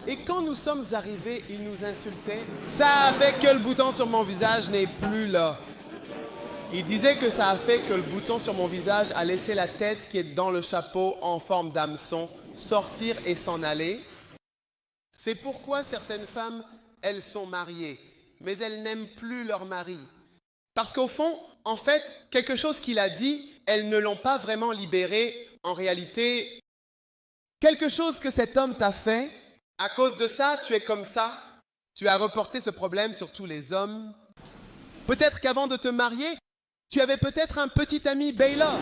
Et quand nous sommes arrivés, il nous insultait. Ça a fait que le bouton sur mon visage n'est plus là. Il disait que ça a fait que le bouton sur mon visage a laissé la tête qui est dans le chapeau en forme d'hameçon sortir et s'en aller. C'est pourquoi certaines femmes, elles sont mariées, mais elles n'aiment plus leur mari. Parce qu'au fond, en fait, quelque chose qu'il a dit, elles ne l'ont pas vraiment libéré. En réalité, quelque chose que cet homme t'a fait, à cause de ça, tu es comme ça. Tu as reporté ce problème sur tous les hommes. Peut-être qu'avant de te marier, tu avais peut-être un petit ami Bella.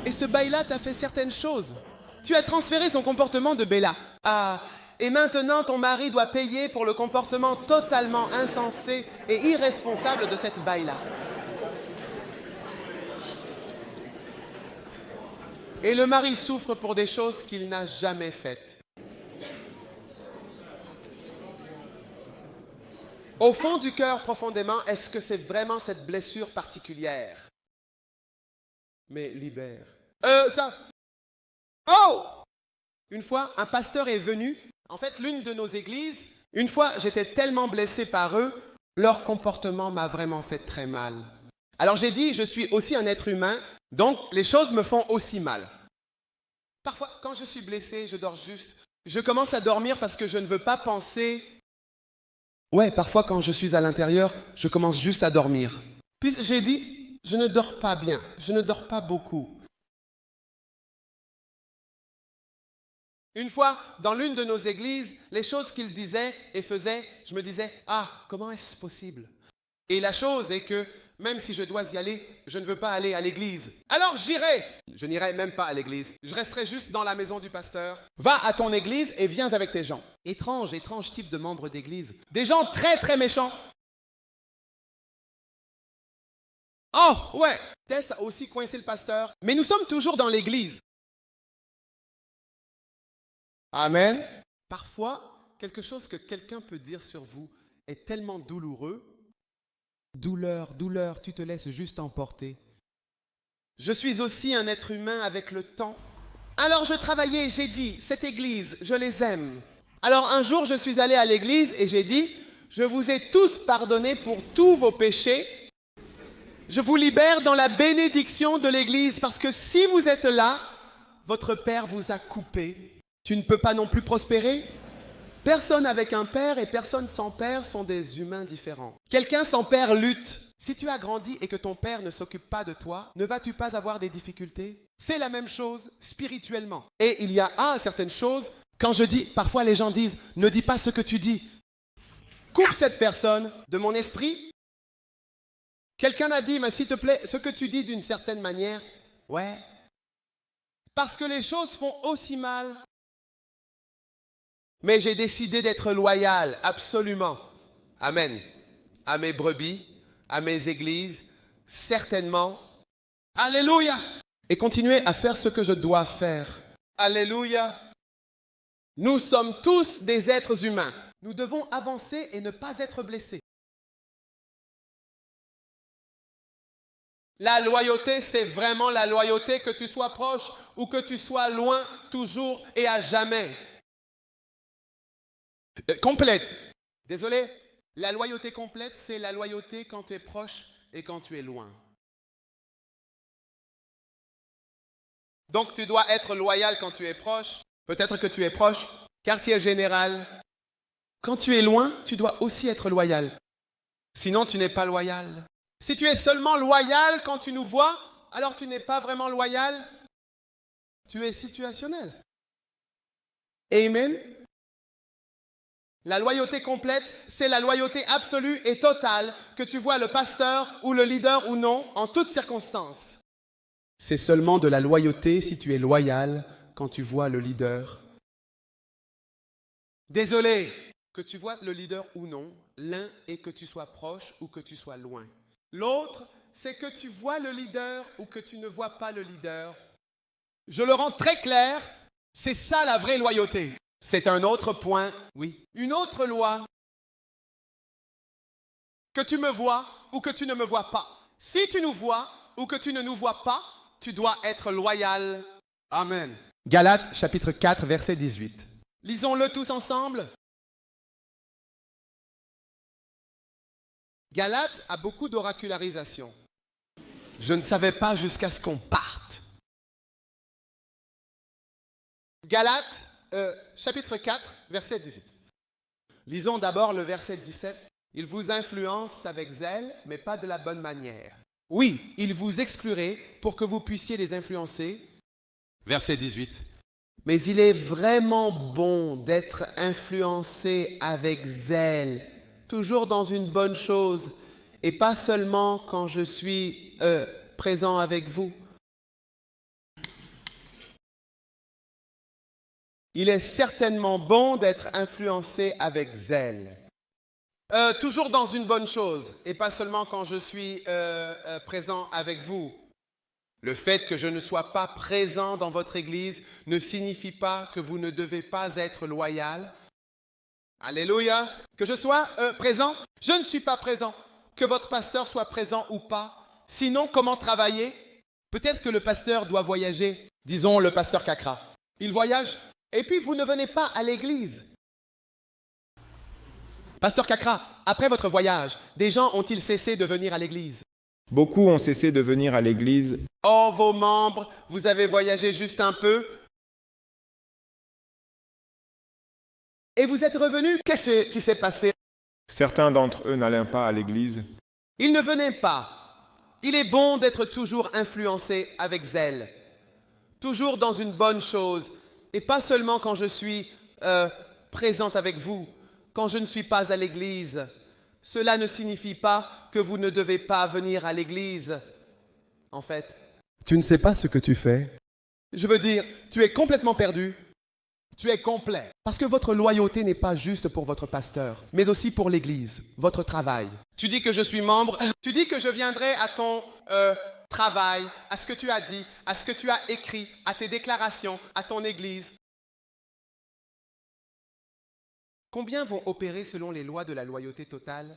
Et ce Bella t'a fait certaines choses. Tu as transféré son comportement de Bella. Ah, et maintenant ton mari doit payer pour le comportement totalement insensé et irresponsable de cette Bella. Et le mari souffre pour des choses qu'il n'a jamais faites. Au fond du cœur, profondément, est-ce que c'est vraiment cette blessure particulière? Mais libère. Ça. Oh! Une fois, un pasteur est venu. En fait, l'une de nos églises, une fois, j'étais tellement blessé par eux, leur comportement m'a vraiment fait très mal. Alors j'ai dit, je suis aussi un être humain, donc les choses me font aussi mal. Parfois, quand je suis blessé, je dors juste. Je commence à dormir parce que je ne veux pas penser. Ouais, parfois quand je suis à l'intérieur, je commence juste à dormir. Puis j'ai dit, je ne dors pas bien, je ne dors pas beaucoup. Une fois, dans l'une de nos églises, les choses qu'il disait et faisait, je me disais, ah, comment est-ce possible? Et la chose est que, même si je dois y aller, je ne veux pas aller à l'église. Alors j'irai. Je n'irai même pas à l'église. Je resterai juste dans la maison du pasteur. Va à ton église et viens avec tes gens. Étrange type de membres d'église. Des gens très très méchants. Oh, ouais. Tess a aussi coincé le pasteur. Mais nous sommes toujours dans l'église. Amen. Parfois, quelque chose que quelqu'un peut dire sur vous est tellement douloureux. Douleur, tu te laisses juste emporter. Je suis aussi un être humain avec le temps. Alors je travaillais, j'ai dit, cette église, je les aime. Alors un jour, je suis allé à l'église et j'ai dit, je vous ai tous pardonné pour tous vos péchés. Je vous libère dans la bénédiction de l'église parce que si vous êtes là, votre père vous a coupé. Tu ne peux pas non plus prospérer. Personne avec un père et personne sans père sont des humains différents. Quelqu'un sans père lutte. Si tu as grandi et que ton père ne s'occupe pas de toi, ne vas-tu pas avoir des difficultés? C'est la même chose spirituellement. Et il y a certaines choses, quand je dis, parfois les gens disent, ne dis pas ce que tu dis. Coupe cette personne de mon esprit. Quelqu'un a dit, mais s'il te plaît, ce que tu dis d'une certaine manière, ouais. Parce que les choses font aussi mal. Mais j'ai décidé d'être loyal, absolument. Amen. À mes brebis, à mes églises, certainement. Alléluia. Et continuer à faire ce que je dois faire. Alléluia. Nous sommes tous des êtres humains. Nous devons avancer et ne pas être blessés. La loyauté, c'est vraiment la loyauté, que tu sois proche ou que tu sois loin, toujours et à jamais. Complète. Désolé. La loyauté complète, c'est la loyauté quand tu es proche et quand tu es loin. Donc tu dois être loyal quand tu es proche. Peut-être que tu es proche. Quartier général. Quand tu es loin, tu dois aussi être loyal. Sinon, tu n'es pas loyal. Si tu es seulement loyal quand tu nous vois, alors tu n'es pas vraiment loyal. Tu es situationnel. Amen. La loyauté complète, c'est la loyauté absolue et totale que tu vois le pasteur ou le leader ou non en toutes circonstances. C'est seulement de la loyauté si tu es loyal quand tu vois le leader. Désolé, que tu vois le leader ou non, l'un est que tu sois proche ou que tu sois loin. L'autre, c'est que tu vois le leader ou que tu ne vois pas le leader. Je le rends très clair, c'est ça la vraie loyauté. C'est un autre point, oui. Une autre loi. Que tu me vois ou que tu ne me vois pas. Si tu nous vois ou que tu ne nous vois pas, tu dois être loyal. Amen. Galates chapitre 4, verset 18. Lisons-le tous ensemble. Galates a beaucoup d'oracularisation. Je ne savais pas jusqu'à ce qu'on parte. Galates, chapitre 4, verset 18. Lisons d'abord le verset 17. Ils vous influencent avec zèle, mais pas de la bonne manière. Oui, ils vous excluraient pour que vous puissiez les influencer. Verset 18. Mais il est vraiment bon d'être influencé avec zèle, toujours dans une bonne chose, et pas seulement quand je suis présent avec vous. Il est certainement bon d'être influencé avec zèle. Toujours dans une bonne chose, et pas seulement quand je suis présent avec vous. Le fait que je ne sois pas présent dans votre église ne signifie pas que vous ne devez pas être loyal. Alléluia. Que je sois présent, je ne suis pas présent. Que votre pasteur soit présent ou pas. Sinon, comment travailler? Peut-être que le pasteur doit voyager. Disons le pasteur Kakra. Il voyage et puis vous ne venez pas à l'église. Pasteur Kakra, après votre voyage, des gens ont-ils cessé de venir à l'église? Beaucoup ont cessé de venir à l'église. Oh, vos membres, vous avez voyagé juste un peu. Et vous êtes revenus. Qu'est-ce qui s'est passé? Certains d'entre eux n'allaient pas à l'église. Ils ne venaient pas. Il est bon d'être toujours influencé avec zèle. Toujours dans une bonne chose. Et pas seulement quand je suis présente avec vous, quand je ne suis pas à l'église. Cela ne signifie pas que vous ne devez pas venir à l'église. En fait, tu ne sais pas ce que tu fais. Je veux dire, tu es complètement perdu. Tu es complet. Parce que votre loyauté n'est pas juste pour votre pasteur, mais aussi pour l'église, votre travail. Tu dis que je suis membre, tu dis que je viendrai à ton travail, à ce que tu as dit, à ce que tu as écrit, à tes déclarations, à ton église. Combien vont opérer selon les lois de la loyauté totale?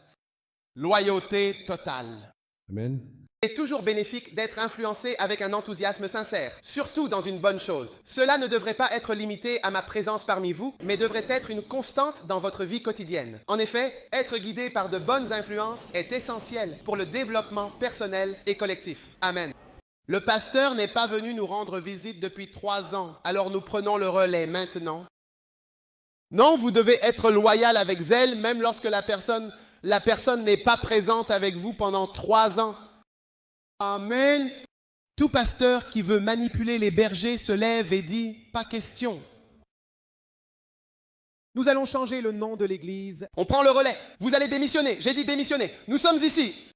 Loyauté totale. Amen. Il est toujours bénéfique d'être influencé avec un enthousiasme sincère, surtout dans une bonne chose. Cela ne devrait pas être limité à ma présence parmi vous, mais devrait être une constante dans votre vie quotidienne. En effet, être guidé par de bonnes influences est essentiel pour le développement personnel et collectif. Amen. Le pasteur n'est pas venu nous rendre visite depuis 3 ans, alors nous prenons le relais maintenant. Non, vous devez être loyal avec zèle, même lorsque la personne n'est pas présente avec vous pendant 3 ans. Amen. Tout pasteur qui veut manipuler les bergers se lève et dit « Pas question ». Nous allons changer le nom de l'église. On prend le relais. Vous allez démissionner. J'ai dit démissionner. Nous sommes ici.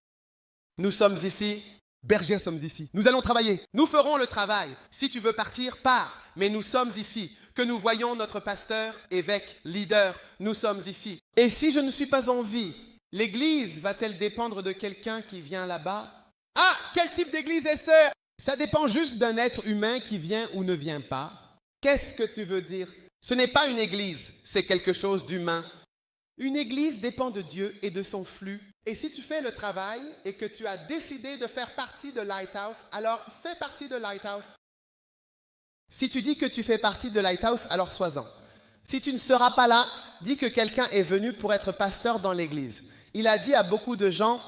Nous sommes ici. Bergers sommes ici. Nous allons travailler. Nous ferons le travail. Si tu veux partir, pars. Mais nous sommes ici. Que nous voyons notre pasteur, évêque, leader, nous sommes ici. Et si je ne suis pas en vie, l'église va-t-elle dépendre de quelqu'un qui vient là-bas? Ah, quel type d'église, Esther? Ça dépend juste d'un être humain qui vient ou ne vient pas. Qu'est-ce que tu veux dire? Ce n'est pas une église, c'est quelque chose d'humain. Une église dépend de Dieu et de son flux. Et si tu fais le travail et que tu as décidé de faire partie de Lighthouse, alors fais partie de Lighthouse. Si tu dis que tu fais partie de Lighthouse, alors sois-en. Si tu ne seras pas là, dis que quelqu'un est venu pour être pasteur dans l'église. Il a dit à beaucoup de gens,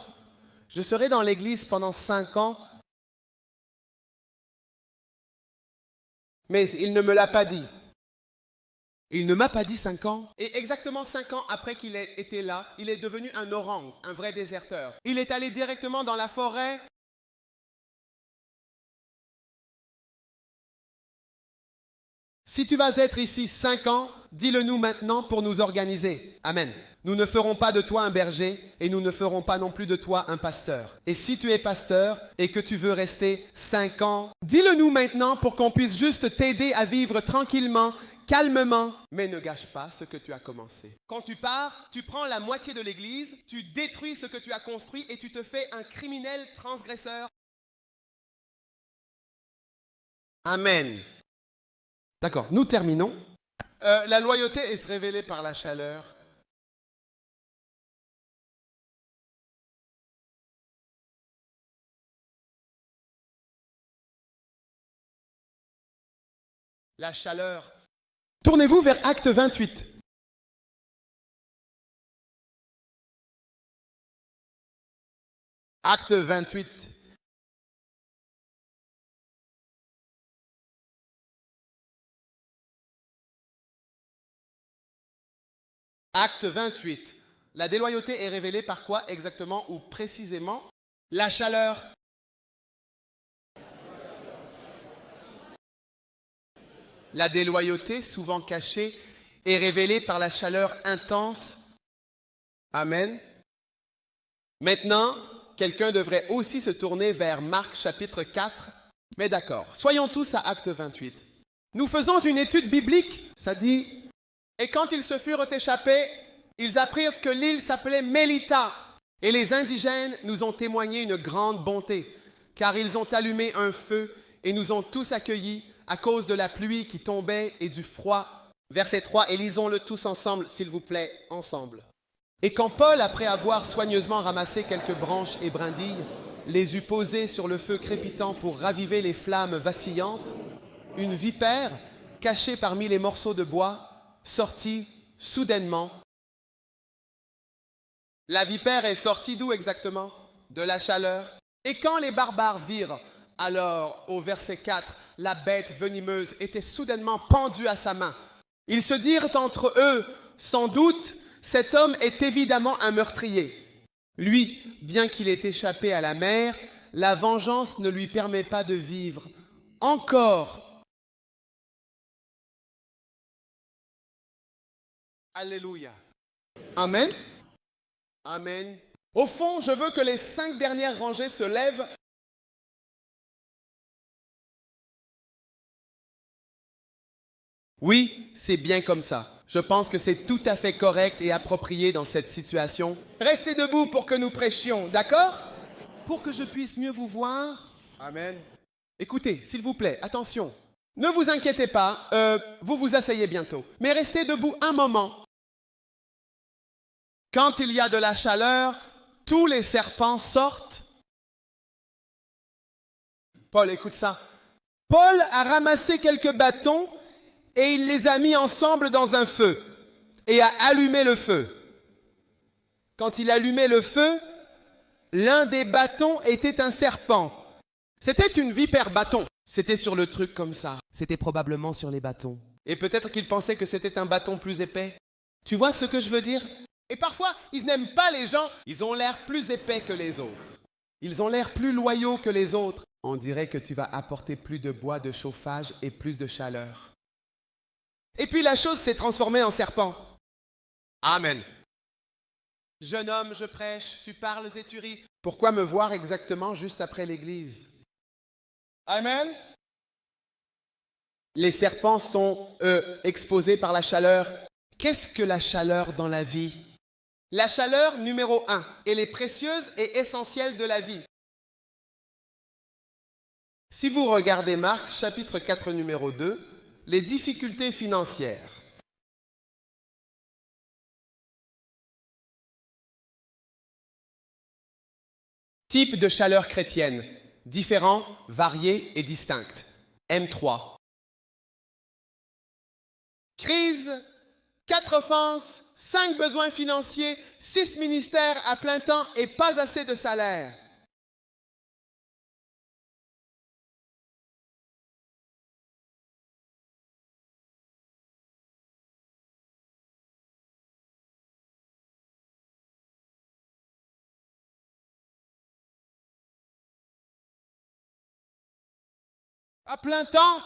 je serai dans l'église pendant 5 ans, mais il ne me l'a pas dit. Il ne m'a pas dit 5 ans. Et exactement 5 ans après qu'il ait été là, il est devenu un orang, un vrai déserteur. Il est allé directement dans la forêt. Si tu vas être ici 5 ans, dis-le nous maintenant pour nous organiser. Amen. Nous ne ferons pas de toi un berger et nous ne ferons pas non plus de toi un pasteur. Et si tu es pasteur et que tu veux rester 5 ans, dis-le nous maintenant pour qu'on puisse juste t'aider à vivre tranquillement, calmement, mais ne gâche pas ce que tu as commencé. Quand tu pars, tu prends la moitié de l'église, tu détruis ce que tu as construit et tu te fais un criminel transgresseur. Amen. D'accord, nous terminons. La loyauté est révélée par la chaleur. La chaleur. Tournez-vous vers Acte 28. Acte 28. Acte 28. La déloyauté est révélée par quoi exactement ou précisément? La chaleur. La déloyauté, souvent cachée, est révélée par la chaleur intense. Amen. Maintenant, quelqu'un devrait aussi se tourner vers Marc chapitre 4. Mais d'accord, soyons tous à Acte 28. Nous faisons une étude biblique, ça dit... Et quand ils se furent échappés, ils apprirent que l'île s'appelait Mélita. Et les indigènes nous ont témoigné une grande bonté, car ils ont allumé un feu et nous ont tous accueillis à cause de la pluie qui tombait et du froid. Verset 3, et lisons-le tous ensemble, s'il vous plaît, ensemble. Et quand Paul, après avoir soigneusement ramassé quelques branches et brindilles, les eut posées sur le feu crépitant pour raviver les flammes vacillantes, une vipère, cachée parmi les morceaux de bois, sortit soudainement. La vipère est sortie d'où exactement? De la chaleur. Et quand les barbares virent, alors au verset 4, la bête venimeuse était soudainement pendue à sa main, ils se dirent entre eux, sans doute, cet homme est évidemment un meurtrier. Lui, bien qu'il ait échappé à la mer, la vengeance ne lui permet pas de vivre. Encore. Alléluia. Amen. Amen. Au fond, je veux que les 5 dernières rangées se lèvent. Oui, c'est bien comme ça. Je pense que c'est tout à fait correct et approprié dans cette situation. Restez debout pour que nous prêchions, d'accord? Pour que je puisse mieux vous voir. Amen. Écoutez, s'il vous plaît, attention. Ne vous inquiétez pas, vous vous asseyez bientôt. Mais restez debout un moment. Quand il y a de la chaleur, tous les serpents sortent. Paul, écoute ça. Paul a ramassé quelques bâtons et il les a mis ensemble dans un feu et a allumé le feu. Quand il allumait le feu, l'un des bâtons était un serpent. C'était une vipère bâton. C'était sur le truc comme ça. C'était probablement sur les bâtons. Et peut-être qu'il pensait que c'était un bâton plus épais. Tu vois ce que je veux dire? Et parfois, ils n'aiment pas les gens. Ils ont l'air plus épais que les autres. Ils ont l'air plus loyaux que les autres. On dirait que tu vas apporter plus de bois de chauffage et plus de chaleur. Et puis la chose s'est transformée en serpent. Amen. Jeune homme, je prêche, tu parles et tu ris. Pourquoi me voir exactement juste après l'église? Amen. Les serpents sont, exposés par la chaleur. Qu'est-ce que la chaleur dans la vie? La chaleur, numéro 1, elle est précieuse et essentielle de la vie. Si vous regardez Marc, chapitre 4, numéro 2, les difficultés financières. Type de chaleur chrétienne, différent, varié et distinct. M3. Crise, 4 offenses, 5 besoins financiers, 6 ministères à plein temps et pas assez de salaire. À plein temps,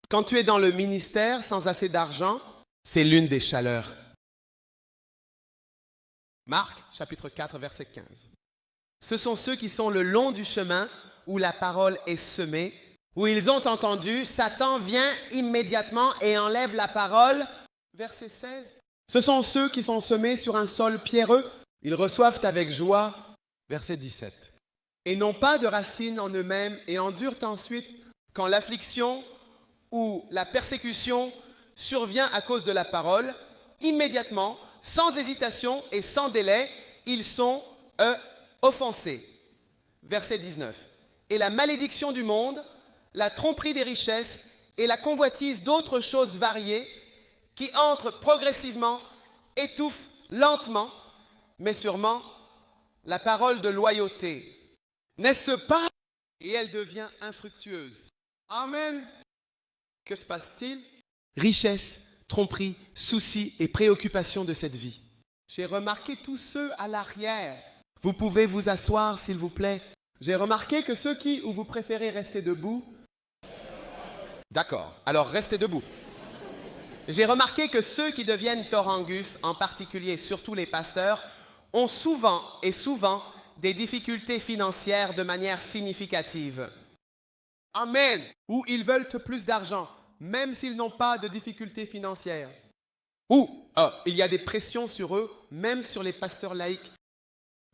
quand tu es dans le ministère sans assez d'argent, c'est l'une des chaleurs. Marc, chapitre 4, verset 15. Ce sont ceux qui sont le long du chemin où la parole est semée, où ils ont entendu, Satan vient immédiatement et enlève la parole. Verset 16. Ce sont ceux qui sont semés sur un sol pierreux, ils reçoivent avec joie. Verset 17. Et n'ont pas de racines en eux-mêmes et endurent ensuite quand l'affliction ou la persécution survient à cause de la parole, immédiatement, sans hésitation et sans délai, ils sont offensés. Verset 19. Et la malédiction du monde, la tromperie des richesses et la convoitise d'autres choses variées qui entrent progressivement, étouffent lentement, mais sûrement, la parole de loyauté N'est-ce pas? Et elle devient infructueuse. Amen. Que se passe-t-il? Richesse, tromperie, soucis et préoccupations de cette vie. J'ai remarqué tous ceux à l'arrière. Vous pouvez vous asseoir, s'il vous plaît. J'ai remarqué que ceux où vous préférez rester debout. D'accord, alors restez debout. J'ai remarqué que ceux qui deviennent Torangus, en particulier surtout les pasteurs, ont souvent des difficultés financières de manière significative. Amen. Ou ils veulent plus d'argent, même s'ils n'ont pas de difficultés financières. Ou il y a des pressions sur eux, même sur les pasteurs laïcs.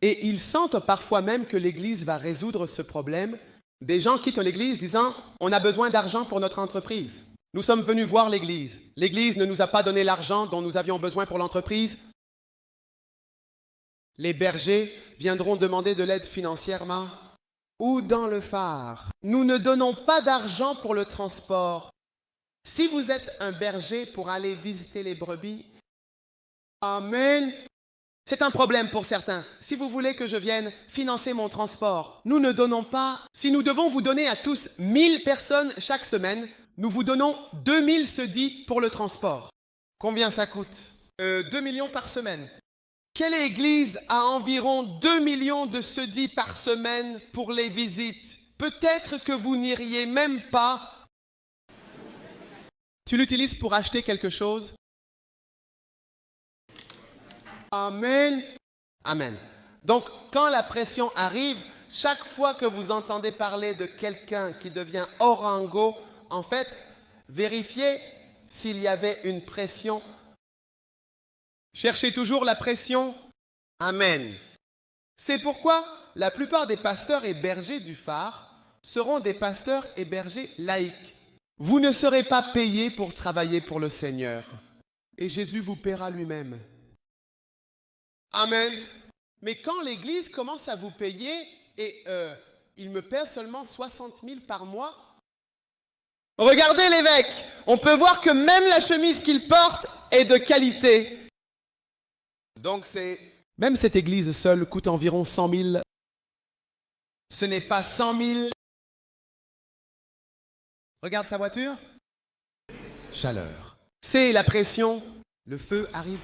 Et ils sentent parfois même que l'Église va résoudre ce problème. Des gens quittent l'Église disant « On a besoin d'argent pour notre entreprise. Nous sommes venus voir l'Église. L'Église ne nous a pas donné l'argent dont nous avions besoin pour l'entreprise. Les bergers viendront demander de l'aide financièrement. Ou dans le phare. Nous ne donnons pas d'argent pour le transport. Si vous êtes un berger pour aller visiter les brebis, amen. C'est un problème pour certains. Si vous voulez que je vienne financer mon transport, nous ne donnons pas. Si nous devons vous donner à tous 1000 personnes chaque semaine, nous vous donnons 2000 sedis pour le transport. Combien ça coûte? 2 millions par semaine. Quelle église a environ 2 millions de sedis par semaine pour les visites? Peut-être que vous n'iriez même pas. Tu l'utilises pour acheter quelque chose? Amen. Amen. Donc, quand la pression arrive, chaque fois que vous entendez parler de quelqu'un qui devient orango, en fait, vérifiez s'il y avait une pression. Cherchez toujours la pression. Amen. C'est pourquoi la plupart des pasteurs et bergers du phare seront des pasteurs et bergers laïcs. Vous ne serez pas payés pour travailler pour le Seigneur. Et Jésus vous paiera lui-même. Amen. Mais quand l'Église commence à vous payer et il me paie seulement 60 000 par mois, regardez l'évêque, on peut voir que même la chemise qu'il porte est de qualité. Donc même cette église seule coûte environ 100 000. Ce n'est pas 100 000. Regarde sa voiture. Chaleur. C'est la pression. Le feu arrive.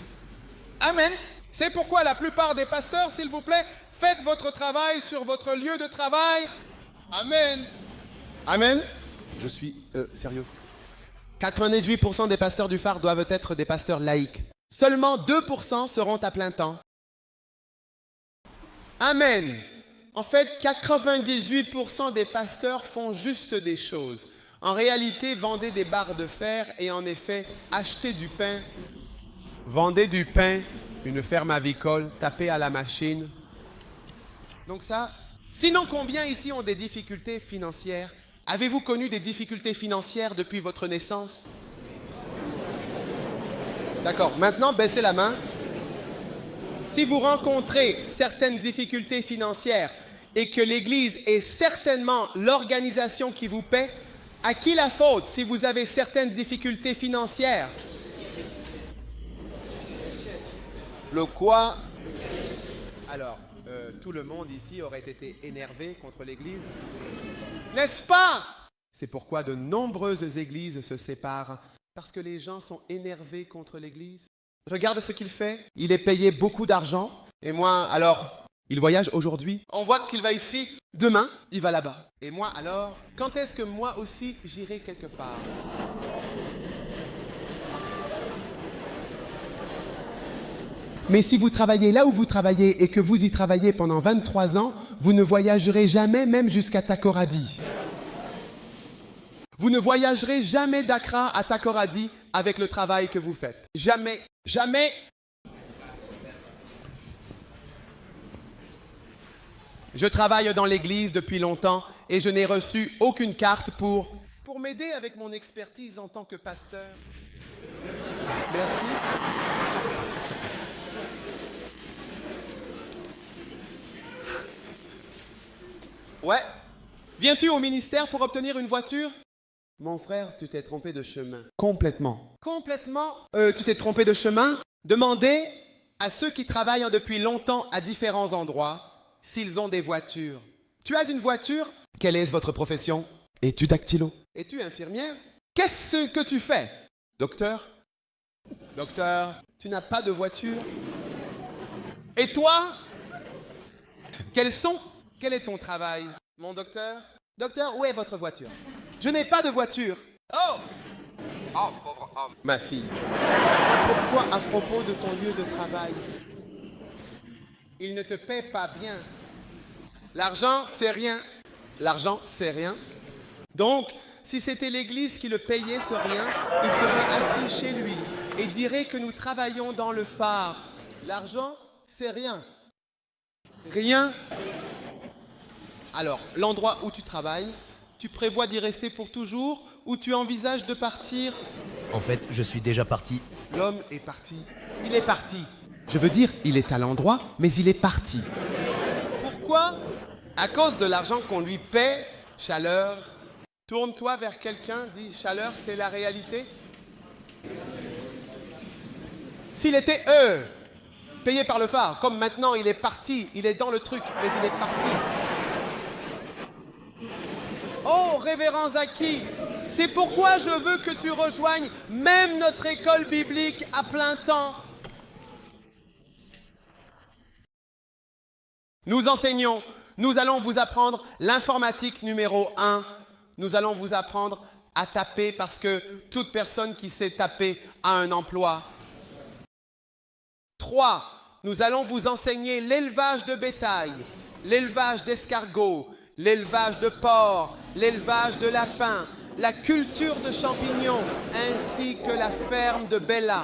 Amen. C'est pourquoi la plupart des pasteurs, s'il vous plaît, faites votre travail sur votre lieu de travail. Amen. Amen. Je suis sérieux. 98% des pasteurs du phare doivent être des pasteurs laïcs. Seulement 2% seront à plein temps. Amen. En fait, 98% des pasteurs font juste des choses. En réalité, vendez des barres de fer et en effet, achetez du pain. Vendez du pain, une ferme avicole, tapez à la machine. Donc ça, sinon combien ici ont des difficultés financières? Avez-vous connu des difficultés financières depuis votre naissance? D'accord, maintenant baissez la main. Si vous rencontrez certaines difficultés financières et que l'Église est certainement l'organisation qui vous paie, à qui la faute si vous avez certaines difficultés financières? Le quoi? Alors, tout le monde ici aurait été énervé contre l'Église. N'est-ce pas? C'est pourquoi de nombreuses églises se séparent. Parce que les gens sont énervés contre l'Église. Regarde ce qu'il fait. Il est payé beaucoup d'argent. Et moi, alors, il voyage aujourd'hui. On voit qu'il va ici. Demain, il va là-bas. Et moi, alors, quand est-ce que moi aussi, j'irai quelque part? Mais si vous travaillez là où vous travaillez et que vous y travaillez pendant 23 ans, vous ne voyagerez jamais même jusqu'à Takoradi. Vous ne voyagerez jamais d'Accra à Takoradi avec le travail que vous faites. Jamais. Jamais. Je travaille dans l'église depuis longtemps et je n'ai reçu aucune carte pour m'aider avec mon expertise en tant que pasteur. Merci. Ouais. Viens-tu au ministère pour obtenir une voiture? Mon frère, tu t'es trompé de chemin. Complètement. Complètement? Tu t'es trompé de chemin? Demandez à ceux qui travaillent depuis longtemps à différents endroits s'ils ont des voitures. Tu as une voiture? Quelle est votre profession? Es-tu dactylo? Es-tu infirmière? Qu'est-ce que tu fais? Docteur? Docteur, tu n'as pas de voiture? Et toi? Quel est ton travail? Mon docteur? Docteur, où est votre voiture? Je n'ai pas de voiture. Oh! Oh, pauvre homme. Ma fille. Pourquoi à propos de ton lieu de travail? Il ne te paie pas bien. L'argent, c'est rien. L'argent, c'est rien. Donc, si c'était l'Église qui le payait ce rien, il serait assis chez lui et dirait que nous travaillons dans le phare. L'argent, c'est rien. Rien. Alors, l'endroit où tu travailles, tu prévois d'y rester pour toujours ou tu envisages de partir? En fait, je suis déjà parti. L'homme est parti. Il est parti. Je veux dire, il est à l'endroit, mais il est parti. Pourquoi? À cause de l'argent qu'on lui paie, Chaleur. Tourne-toi vers quelqu'un, dis Chaleur, c'est la réalité. S'il était payé par le phare, comme maintenant il est parti, il est dans le truc, mais il est parti. Oh, révérend Zaki, c'est pourquoi je veux que tu rejoignes même notre école biblique à plein temps. Nous enseignons, nous allons vous apprendre l'informatique numéro 1. Nous allons vous apprendre à taper parce que toute personne qui sait taper a un emploi. 3. Nous allons vous enseigner l'élevage de bétail, l'élevage d'escargots, l'élevage de porcs, l'élevage de lapins, la culture de champignons, ainsi que la ferme de Bella.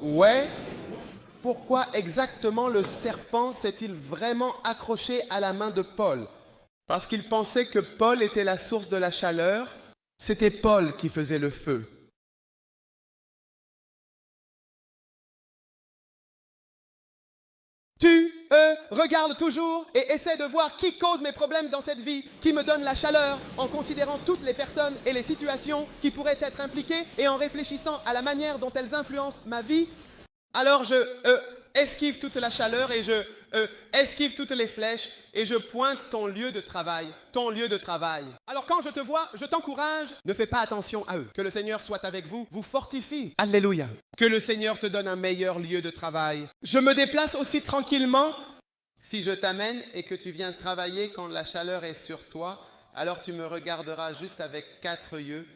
Ouais. Pourquoi exactement le serpent s'est-il vraiment accroché à la main de Paul? Parce qu'il pensait que Paul était la source de la chaleur. C'était Paul qui faisait le feu. Tu regardes toujours et essaie de voir qui cause mes problèmes dans cette vie, qui me donne la chaleur, en considérant toutes les personnes et les situations qui pourraient être impliquées et en réfléchissant à la manière dont elles influencent ma vie. Alors je esquive toute la chaleur et je esquive toutes les flèches et je pointe ton lieu de travail, ton lieu de travail. Alors quand je te vois, je t'encourage, ne fais pas attention à eux. Que le Seigneur soit avec vous, vous fortifie. Alléluia. Que le Seigneur te donne un meilleur lieu de travail. Je me déplace aussi tranquillement. Si je t'amène et que tu viens travailler quand la chaleur est sur toi, alors tu me regarderas juste avec 4 yeux.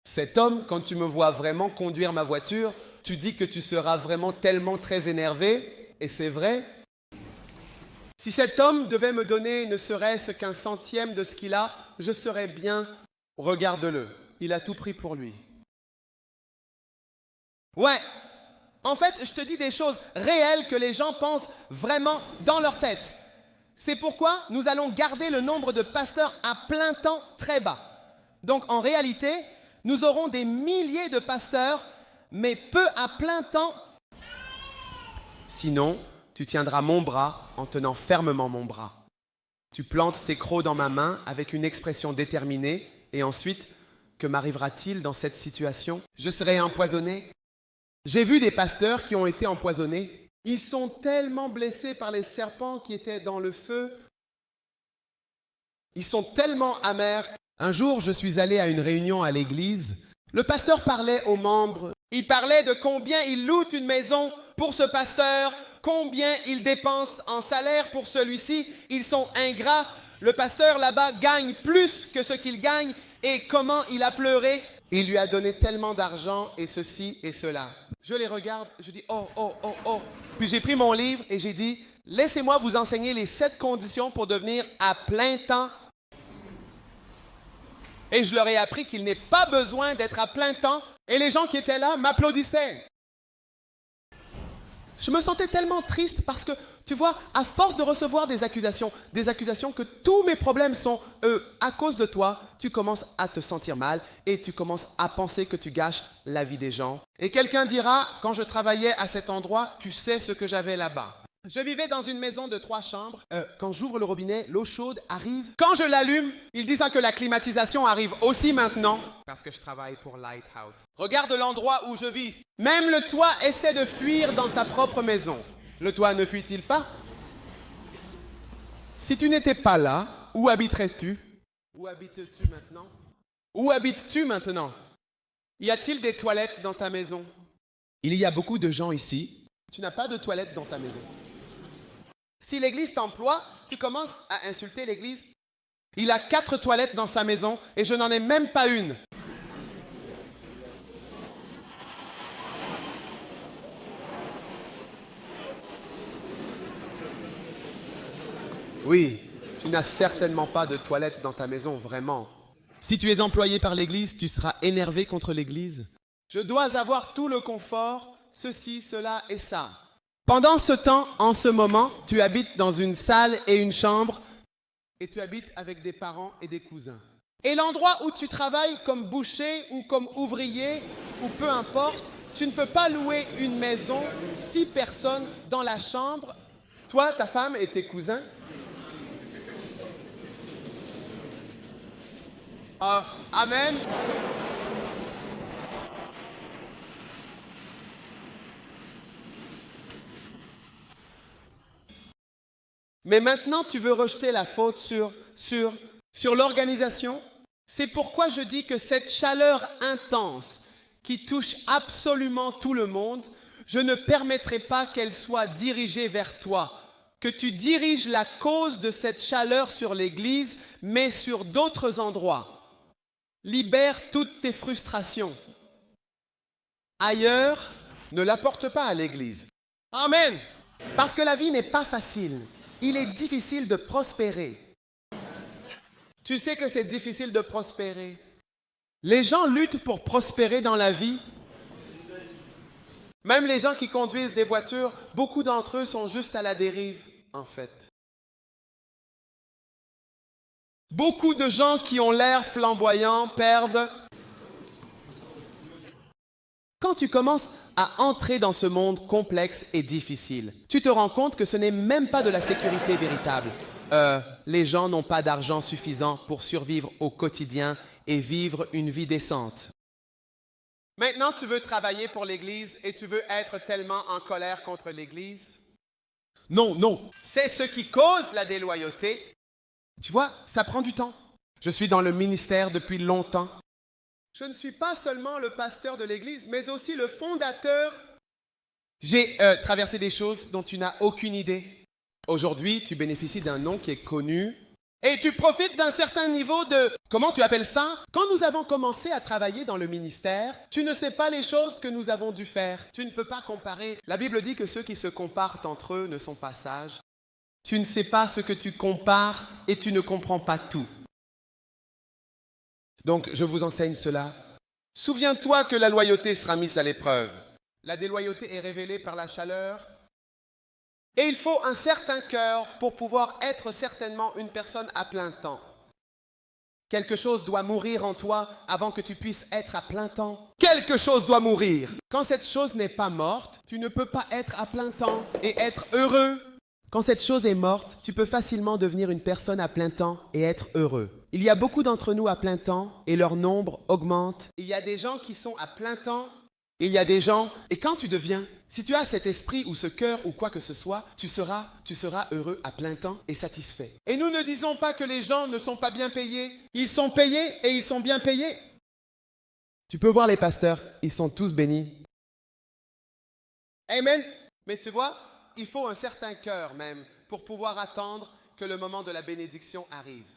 Cet homme, quand tu me vois vraiment conduire ma voiture, tu dis que tu seras vraiment tellement très énervé, et c'est vrai. Si cet homme devait me donner ne serait-ce qu'un centième de ce qu'il a, je serais bien. Regarde-le, il a tout pris pour lui. Ouais, en fait, je te dis des choses réelles que les gens pensent vraiment dans leur tête. C'est pourquoi nous allons garder le nombre de pasteurs à plein temps très bas. Donc en réalité, nous aurons des milliers de pasteurs, mais peu à plein temps. Sinon, tu tiendras mon bras en tenant fermement mon bras. Tu plantes tes crocs dans ma main avec une expression déterminée, et ensuite, que m'arrivera-t-il dans cette situation? Je serai empoisonné. J'ai vu des pasteurs qui ont été empoisonnés. Ils sont tellement blessés par les serpents qui étaient dans le feu. Ils sont tellement amers. Un jour, je suis allé à une réunion à l'église. Le pasteur parlait aux membres. Il parlait de combien il loue une maison pour ce pasteur, combien il dépense en salaire pour celui-ci. Ils sont ingrats. Le pasteur là-bas gagne plus que ce qu'il gagne. Et comment il a pleuré. Il lui a donné tellement d'argent et ceci et cela. Je les regarde, je dis oh, oh, oh, oh. Puis j'ai pris mon livre et j'ai dit, laissez-moi vous enseigner les 7 conditions pour devenir à plein temps. Et je leur ai appris qu'il n'est pas besoin d'être à plein temps. Et les gens qui étaient là m'applaudissaient. Je me sentais tellement triste parce que, tu vois, à force de recevoir des accusations que tous mes problèmes sont à cause de toi, tu commences à te sentir mal et tu commences à penser que tu gâches la vie des gens. Et quelqu'un dira, quand je travaillais à cet endroit, tu sais ce que j'avais là-bas. Je vivais dans une maison de 3 chambres. Quand j'ouvre le robinet, l'eau chaude arrive. Quand je l'allume, ils disent que la climatisation arrive aussi maintenant. Parce que je travaille pour Lighthouse. Regarde l'endroit où je vis. Même le toit essaie de fuir dans ta propre maison. Le toit ne fuit-il pas? Si tu n'étais pas là, où habiterais-tu? Où habites-tu maintenant? Où habites-tu maintenant? Y a-t-il des toilettes dans ta maison? Il y a beaucoup de gens ici. Tu n'as pas de toilettes dans ta maison. Si l'église t'emploie, tu commences à insulter l'église. Il a 4 toilettes dans sa maison et je n'en ai même pas une. Oui, tu n'as certainement pas de toilettes dans ta maison, vraiment. Si tu es employé par l'église, tu seras énervé contre l'église. Je dois avoir tout le confort, ceci, cela et ça. Pendant ce temps, en ce moment, tu habites dans une salle et une chambre et tu habites avec des parents et des cousins. Et l'endroit où tu travailles comme boucher ou comme ouvrier ou peu importe, tu ne peux pas louer une maison, 6 personnes dans la chambre, toi, ta femme et tes cousins. Amen. Mais maintenant, tu veux rejeter la faute sur l'organisation. C'est pourquoi je dis que cette chaleur intense qui touche absolument tout le monde, je ne permettrai pas qu'elle soit dirigée vers toi. Que tu diriges la cause de cette chaleur sur l'Église, mais sur d'autres endroits. Libère toutes tes frustrations. Ailleurs, ne l'apporte pas à l'Église. Amen. Parce que la vie n'est pas facile. Il est difficile de prospérer. Tu sais que c'est difficile de prospérer. Les gens luttent pour prospérer dans la vie. Même les gens qui conduisent des voitures, beaucoup d'entre eux sont juste à la dérive, en fait. Beaucoup de gens qui ont l'air flamboyants perdent. Quand tu commences à entrer dans ce monde complexe et difficile, tu te rends compte que ce n'est même pas de la sécurité véritable. Les gens n'ont pas d'argent suffisant pour survivre au quotidien et vivre une vie décente. Maintenant, tu veux travailler pour l'Église et tu veux être tellement en colère contre l'Église? Non, non. C'est ce qui cause la déloyauté. Tu vois, ça prend du temps. Je suis dans le ministère depuis longtemps. Je ne suis pas seulement le pasteur de l'Église, mais aussi le fondateur. J'ai traversé des choses dont tu n'as aucune idée. Aujourd'hui, tu bénéficies d'un nom qui est connu et tu profites d'un certain niveau de... Comment tu appelles ça? Quand nous avons commencé à travailler dans le ministère, tu ne sais pas les choses que nous avons dû faire. Tu ne peux pas comparer. La Bible dit que ceux qui se comparent entre eux ne sont pas sages. Tu ne sais pas ce que tu compares et tu ne comprends pas tout. Donc, je vous enseigne cela. Souviens-toi que la loyauté sera mise à l'épreuve. La déloyauté est révélée par la chaleur. Et il faut un certain cœur pour pouvoir être certainement une personne à plein temps. Quelque chose doit mourir en toi avant que tu puisses être à plein temps. Quelque chose doit mourir. Quand cette chose n'est pas morte, tu ne peux pas être à plein temps et être heureux. Quand cette chose est morte, tu peux facilement devenir une personne à plein temps et être heureux. Il y a beaucoup d'entre nous à plein temps et leur nombre augmente. Il y a des gens qui sont à plein temps. Il y a des gens... Et quand tu deviens, si tu as cet esprit ou ce cœur ou quoi que ce soit, tu seras heureux à plein temps et satisfait. Et nous ne disons pas que les gens ne sont pas bien payés. Ils sont payés et ils sont bien payés. Tu peux voir les pasteurs, ils sont tous bénis. Amen. Mais tu vois, il faut un certain cœur même pour pouvoir attendre que le moment de la bénédiction arrive.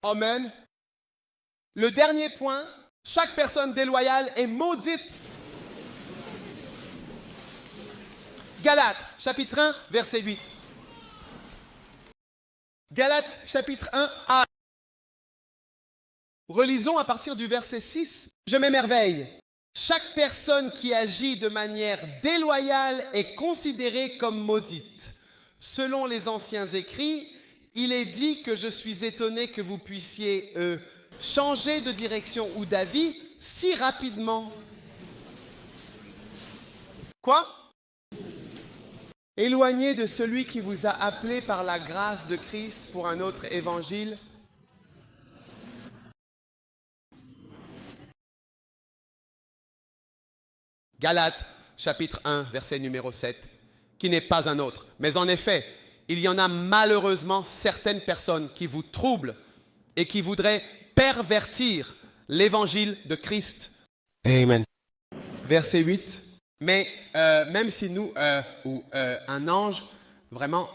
Amen. Le dernier point, chaque personne déloyale est maudite. Galates, chapitre 1, verset 8. Galates, chapitre 1, A. Relisons à partir du verset 6. Je m'émerveille. Chaque personne qui agit de manière déloyale est considérée comme maudite. Selon les anciens écrits, il est dit que je suis étonné que vous puissiez changer de direction ou d'avis si rapidement. Quoi? Éloignez de celui qui vous a appelé par la grâce de Christ pour un autre évangile. Galates, chapitre 1, verset numéro 7, qui n'est pas un autre. Mais en effet, il y en a malheureusement certaines personnes qui vous troublent et qui voudraient pervertir l'évangile de Christ. Amen. Verset 8. Mais même si nous, un ange, vraiment,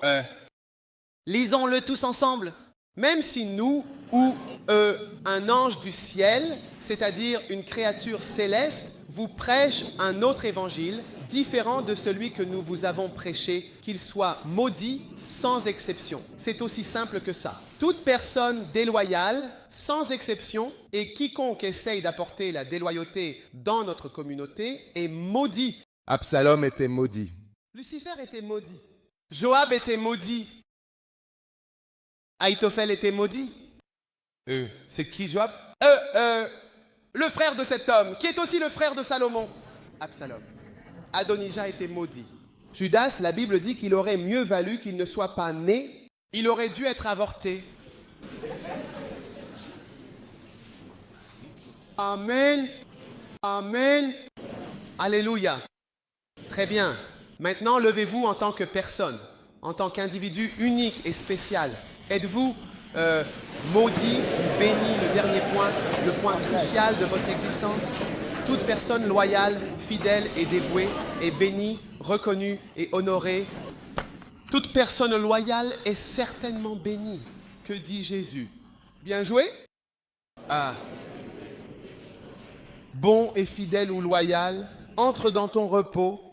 lisons-le tous ensemble. Même si nous ou un ange du ciel, c'est-à-dire une créature céleste, vous prêche un autre évangile différent de celui que nous vous avons prêché, qu'il soit maudit sans exception. C'est aussi simple que ça. Toute personne déloyale, sans exception, et quiconque essaye d'apporter la déloyauté dans notre communauté est maudit. Absalom était maudit. Lucifer était maudit. Joab était maudit. Ahitophel était maudit. C'est qui Joab? Le frère de cet homme, qui est aussi le frère de Salomon. Absalom. Adonijah était maudit. Judas, la Bible dit qu'il aurait mieux valu qu'il ne soit pas né. Il aurait dû être avorté. Amen. Amen. Alléluia. Très bien. Maintenant, levez-vous en tant que personne, en tant qu'individu unique et spécial. Êtes-vous maudit ou béni, le dernier point, le point crucial de votre existence? Toute personne loyale, fidèle et dévouée est bénie, reconnue et honorée. Toute personne loyale est certainement bénie. Que dit Jésus? Bien joué? Ah. Bon et fidèle ou loyal, entre dans ton repos.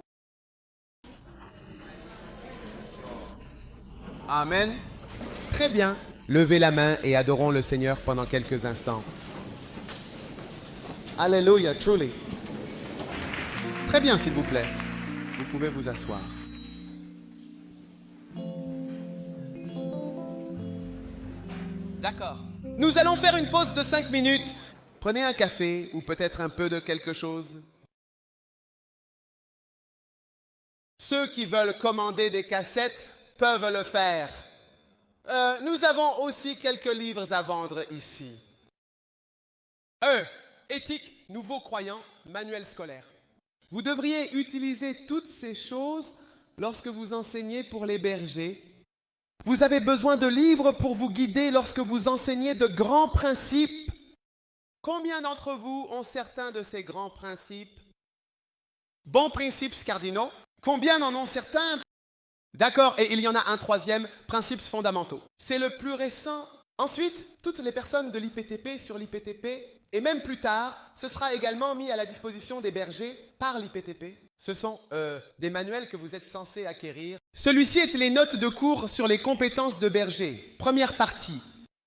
Amen. Très bien. Levez la main et adorons le Seigneur pendant quelques instants. Alléluia, truly. Très bien, s'il vous plaît. Vous pouvez vous asseoir. D'accord. Nous allons faire une pause de 5 minutes. Prenez un café ou peut-être un peu de quelque chose. Ceux qui veulent commander des cassettes peuvent le faire. Nous avons aussi quelques livres à vendre ici. Éthique, nouveaux croyants, manuel scolaire. Vous devriez utiliser toutes ces choses lorsque vous enseignez pour les bergers. Vous avez besoin de livres pour vous guider lorsque vous enseignez de grands principes. Combien d'entre vous ont certains de ces grands principes? Bons principes cardinaux. Combien en ont certains? D'accord, et il y en a un troisième, principes fondamentaux. C'est le plus récent. Ensuite, toutes les personnes de l'IPTP sur l'IPTP, et même plus tard, ce sera également mis à la disposition des bergers par l'IPTP. Ce sont des manuels que vous êtes censés acquérir. Celui-ci est les notes de cours sur les compétences de berger. Première partie.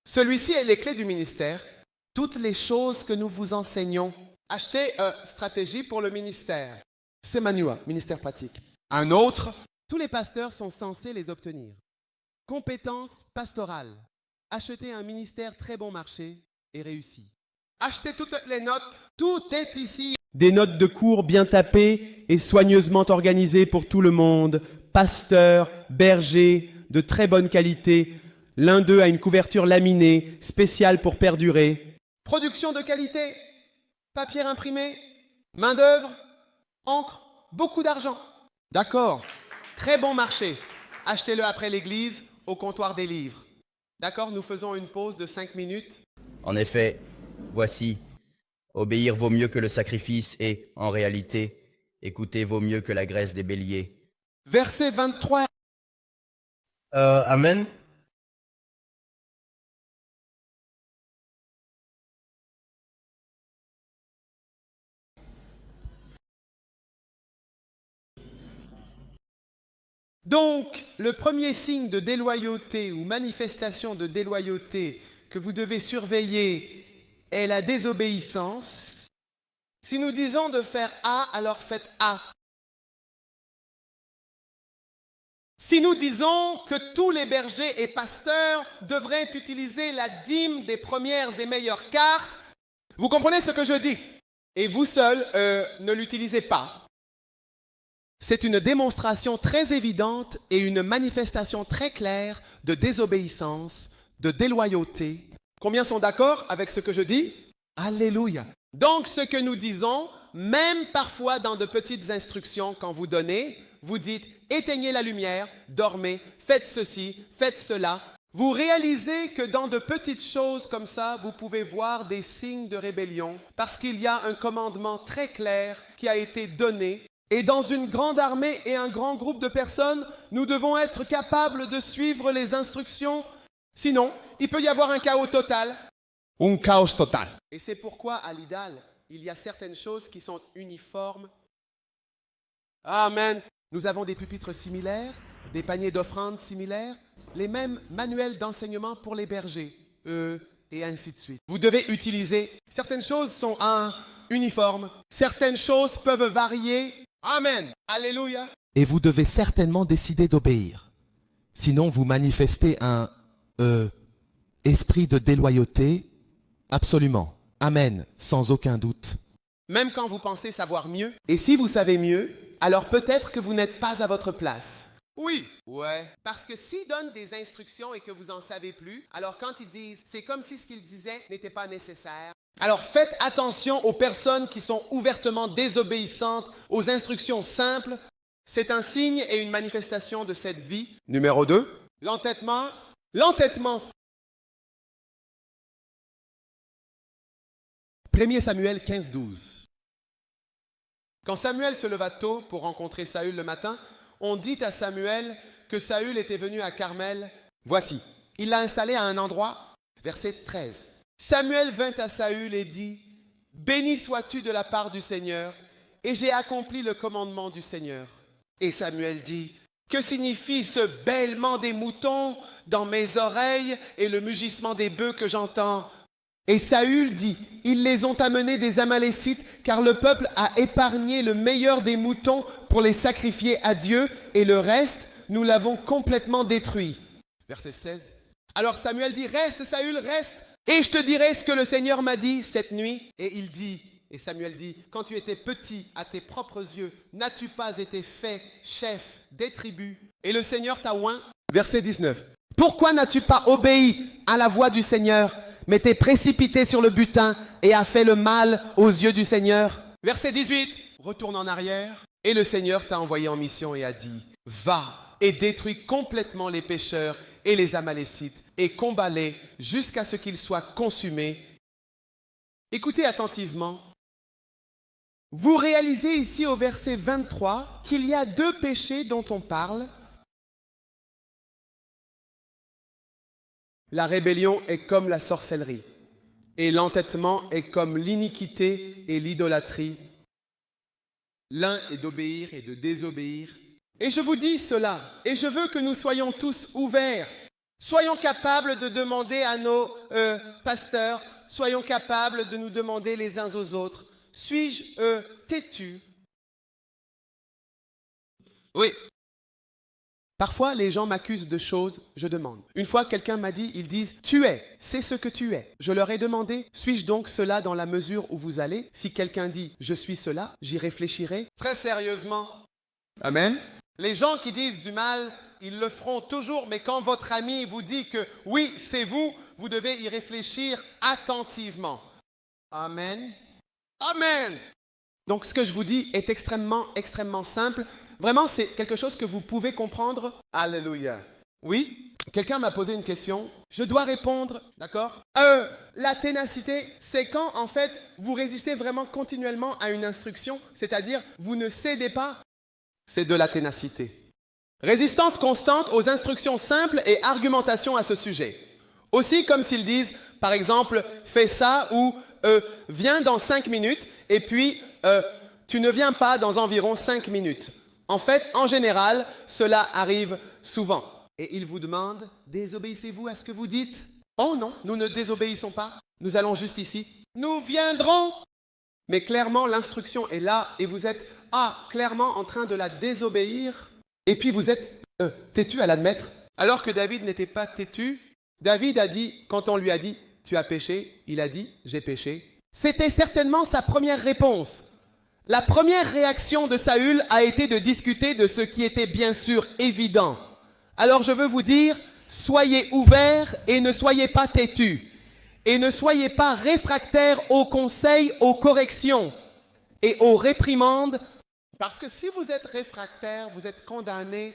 Celui-ci est les clés du ministère. Toutes les choses que nous vous enseignons. Achetez stratégie pour le ministère. C'est Manua, ministère pratique. Un autre. Tous les pasteurs sont censés les obtenir. Compétences pastorales. Achetez un ministère très bon marché et réussi. Achetez toutes les notes. Tout est ici. Des notes de cours bien tapées et soigneusement organisées pour tout le monde. Pasteurs, bergers, de très bonne qualité. L'un d'eux a une couverture laminée, spéciale pour perdurer. Production de qualité. Papier imprimé. Main-d'œuvre. Encre. Beaucoup d'argent. D'accord. Très bon marché. Achetez-le après l'église, au comptoir des livres. D'accord, nous faisons une pause de 5 minutes. En effet, voici, obéir vaut mieux que le sacrifice et, en réalité, écouter vaut mieux que la graisse des béliers. Verset 23. Amen. Donc, le premier signe de déloyauté ou manifestation de déloyauté que vous devez surveiller est la désobéissance. Si nous disons de faire A, alors faites A. Si nous disons que tous les bergers et pasteurs devraient utiliser la dîme des premières et meilleures cartes, vous comprenez ce que je dis? Et vous seuls ne l'utilisez pas. c'est une démonstration très évidente et une manifestation très claire de désobéissance, de déloyauté. Combien sont d'accord avec ce que je dis? Alléluia. Donc, ce que nous disons, même parfois dans de petites instructions quand vous donnez, vous dites « éteignez la lumière, dormez, faites ceci, faites cela ». Vous réalisez que dans de petites choses comme ça, vous pouvez voir des signes de rébellion parce qu'il y a un commandement très clair qui a été donné. Et dans une grande armée et un grand groupe de personnes, nous devons être capables de suivre les instructions. Sinon, il peut y avoir un chaos total. Un chaos total. Et c'est pourquoi à l'IDAL, il y a certaines choses qui sont uniformes. Amen. Nous avons des pupitres similaires, des paniers d'offrandes similaires, les mêmes manuels d'enseignement pour les bergers, et ainsi de suite. Vous devez utiliser. Certaines choses sont uniformes. Certaines choses peuvent varier. Amen. Alléluia. Et vous devez certainement décider d'obéir. Sinon, vous manifestez un esprit de déloyauté. Absolument. Amen. Sans aucun doute. Même quand vous pensez savoir mieux. Et si vous savez mieux, alors peut-être que vous n'êtes pas à votre place. Oui. Ouais. Parce que s'ils donnent des instructions et que vous n'en savez plus, alors quand ils disent, c'est comme si ce qu'ils disaient n'était pas nécessaire. Alors faites attention aux personnes qui sont ouvertement désobéissantes aux instructions simples. C'est un signe et une manifestation de cette vie. Numéro 2, l'entêtement. L'entêtement. 1 Samuel 15, 12. Quand Samuel se leva tôt pour rencontrer Saül le matin, on dit à Samuel que Saül était venu à Carmel. Voici, il l'a installé à un endroit, verset 13. Samuel vint à Saül et dit, « Béni sois-tu de la part du Seigneur, et j'ai accompli le commandement du Seigneur. » Et Samuel dit, « Que signifie ce bêlement des moutons dans mes oreilles et le mugissement des bœufs que j'entends ?» Et Saül dit, « Ils les ont amenés des Amalécites, car le peuple a épargné le meilleur des moutons pour les sacrifier à Dieu, et le reste, nous l'avons complètement détruit. » Verset 16. Alors Samuel dit, « Reste, Saül, reste, et je te dirai ce que le Seigneur m'a dit cette nuit. » Et il dit, et Samuel dit, « Quand tu étais petit à tes propres yeux, n'as-tu pas été fait chef des tribus, et le Seigneur t'a oint ?» Verset 19. « Pourquoi n'as-tu pas obéi à la voix du Seigneur, mais t'es précipité sur le butin et a fait le mal aux yeux du Seigneur. » Verset 18, retourne en arrière. Et le Seigneur t'a envoyé en mission et a dit, « Va et détruis complètement les pécheurs et les Amalécites et combats-les jusqu'à ce qu'ils soient consumés. » Écoutez attentivement. Vous réalisez ici au verset 23 qu'il y a 2 péchés dont on parle. La rébellion est comme la sorcellerie, et l'entêtement est comme l'iniquité et l'idolâtrie. L'un est d'obéir et de désobéir. Et je vous dis cela, et je veux que nous soyons tous ouverts. Soyons capables de demander à nos pasteurs, soyons capables de nous demander les uns aux autres, suis-je têtu? Oui. Parfois, les gens m'accusent de choses, je demande. Une fois, quelqu'un m'a dit, ils disent, tu es, c'est ce que tu es. Je leur ai demandé, suis-je donc cela dans la mesure où vous allez? Si quelqu'un dit, je suis cela, j'y réfléchirai. Très sérieusement. Amen. Les gens qui disent du mal, ils le feront toujours, mais quand votre ami vous dit que oui, c'est vous, vous devez y réfléchir attentivement. Amen. Amen. Donc, ce que je vous dis est extrêmement simple. Vraiment, c'est quelque chose que vous pouvez comprendre. Alléluia. Oui, quelqu'un m'a posé une question. Je dois répondre, d'accord? La ténacité, c'est quand, en fait, vous résistez vraiment continuellement à une instruction, c'est-à-dire, vous ne cédez pas. C'est de la ténacité. Résistance constante aux instructions simples et argumentation à ce sujet. Aussi, comme s'ils disent, par exemple, fais ça ou viens dans 5 minutes et puis tu ne viens pas dans environ 5 minutes. En fait, en général, cela arrive souvent. Et ils vous demandent, désobéissez-vous à ce que vous dites? Oh non, nous ne désobéissons pas. Nous allons juste ici. Nous viendrons. Mais clairement, l'instruction est là et vous êtes clairement en train de la désobéir. Et puis vous êtes têtu à l'admettre. Alors que David n'était pas têtu, David a dit, quand on lui a dit, tu as péché, il a dit, j'ai péché. C'était certainement sa première réponse. La première réaction de Saül a été de discuter de ce qui était bien sûr évident. Alors je veux vous dire, soyez ouverts et ne soyez pas têtus. Et ne soyez pas réfractaires aux conseils, aux corrections et aux réprimandes. Parce que si vous êtes réfractaire, vous êtes condamné.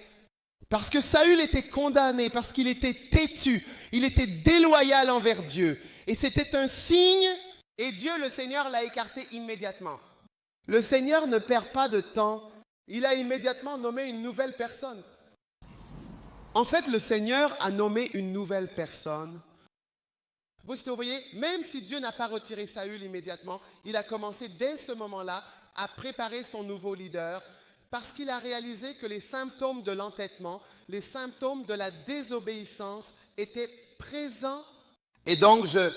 Parce que Saül était condamné, parce qu'il était têtu, il était déloyal envers Dieu. Et c'était un signe, et Dieu, le Seigneur, l'a écarté immédiatement. Le Seigneur ne perd pas de temps, il a immédiatement nommé une nouvelle personne. En fait, le Seigneur a nommé une nouvelle personne. Vous voyez, même si Dieu n'a pas retiré Saül immédiatement, il a commencé dès ce moment-là à préparer son nouveau leader parce qu'il a réalisé que les symptômes de l'entêtement, les symptômes de la désobéissance étaient présents. Et donc, ce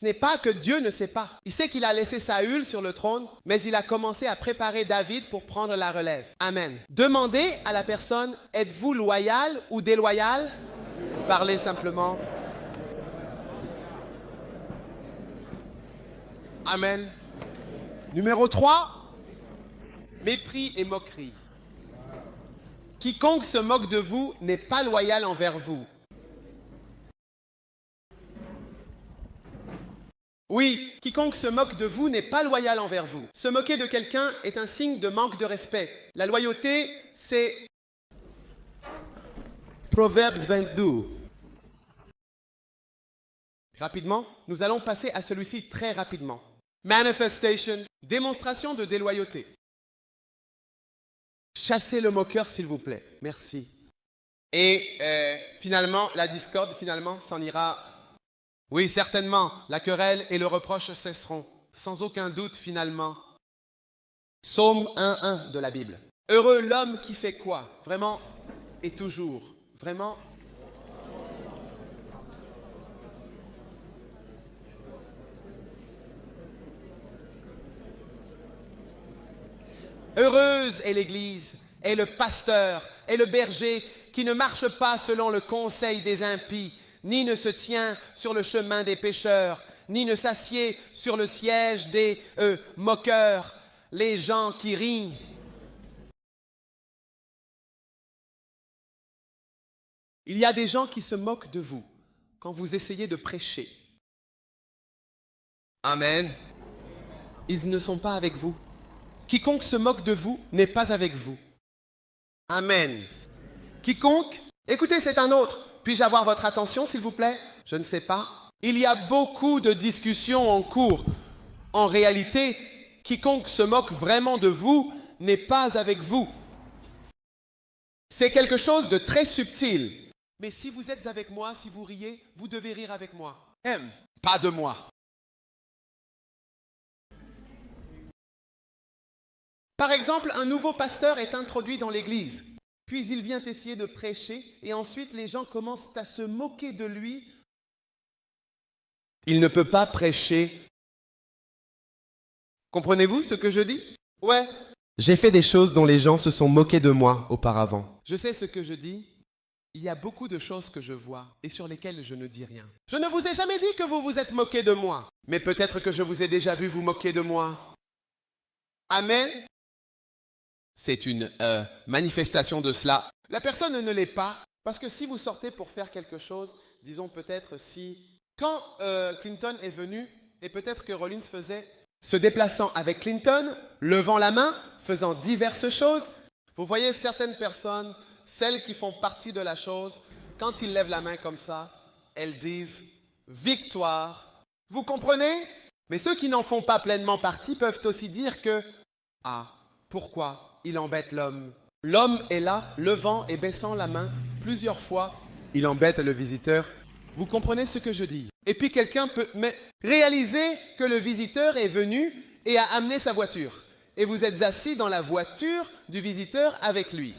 n'est pas que Dieu ne sait pas. Il sait qu'il a laissé Saül sur le trône, mais il a commencé à préparer David pour prendre la relève. Amen. Demandez à la personne, êtes-vous loyal ou déloyal? Parlez simplement. Amen. Numéro 3, mépris et moquerie. Quiconque se moque de vous n'est pas loyal envers vous. Oui, quiconque se moque de vous n'est pas loyal envers vous. Se moquer de quelqu'un est un signe de manque de respect. La loyauté, c'est Proverbes 22. Rapidement, nous allons passer à celui-ci très rapidement. Manifestation, démonstration de déloyauté. Chassez le moqueur, s'il vous plaît. Merci. Et finalement, la discorde, s'en ira. Oui, certainement, la querelle et le reproche cesseront. Sans aucun doute, finalement. Psaume 1:1 de la Bible. Heureux l'homme qui fait quoi? Vraiment et toujours. Vraiment. Heureuse est l'Église, et le pasteur, et le berger qui ne marche pas selon le conseil des impies, ni ne se tient sur le chemin des pécheurs, ni ne s'assied sur le siège des moqueurs, les gens qui rient. Il y a des gens qui se moquent de vous quand vous essayez de prêcher. Amen. Ils ne sont pas avec vous. Quiconque se moque de vous n'est pas avec vous. Amen. Quiconque, écoutez, c'est un autre. Puis-je avoir votre attention, s'il vous plaît? Je ne sais pas. Il y a beaucoup de discussions en cours. En réalité, quiconque se moque vraiment de vous n'est pas avec vous. C'est quelque chose de très subtil. Mais si vous êtes avec moi, si vous riez, vous devez rire avec moi. Pas de moi. Par exemple, un nouveau pasteur est introduit dans l'église. Puis il vient essayer de prêcher et ensuite les gens commencent à se moquer de lui. Il ne peut pas prêcher. Comprenez-vous ce que je dis? Ouais. J'ai fait des choses dont les gens se sont moqués de moi auparavant. Je sais ce que je dis. Il y a beaucoup de choses que je vois et sur lesquelles je ne dis rien. Je ne vous ai jamais dit que vous vous êtes moqué de moi. Mais peut-être que je vous ai déjà vu vous moquer de moi. Amen. C'est une manifestation de cela. La personne ne l'est pas, parce que si vous sortez pour faire quelque chose, disons peut-être si... Quand Clinton est venu, et peut-être que Rollins faisait, se déplaçant avec Clinton, levant la main, faisant diverses choses, vous voyez certaines personnes, celles qui font partie de la chose, quand ils lèvent la main comme ça, elles disent « victoire ». Vous comprenez? Mais ceux qui n'en font pas pleinement partie peuvent aussi dire que « ah, pourquoi ?» Il embête l'homme. L'homme est là, levant et baissant la main plusieurs fois. Il embête le visiteur. Vous comprenez ce que je dis? Et puis quelqu'un peut réaliser que le visiteur est venu et a amené sa voiture. Et vous êtes assis dans la voiture du visiteur avec lui.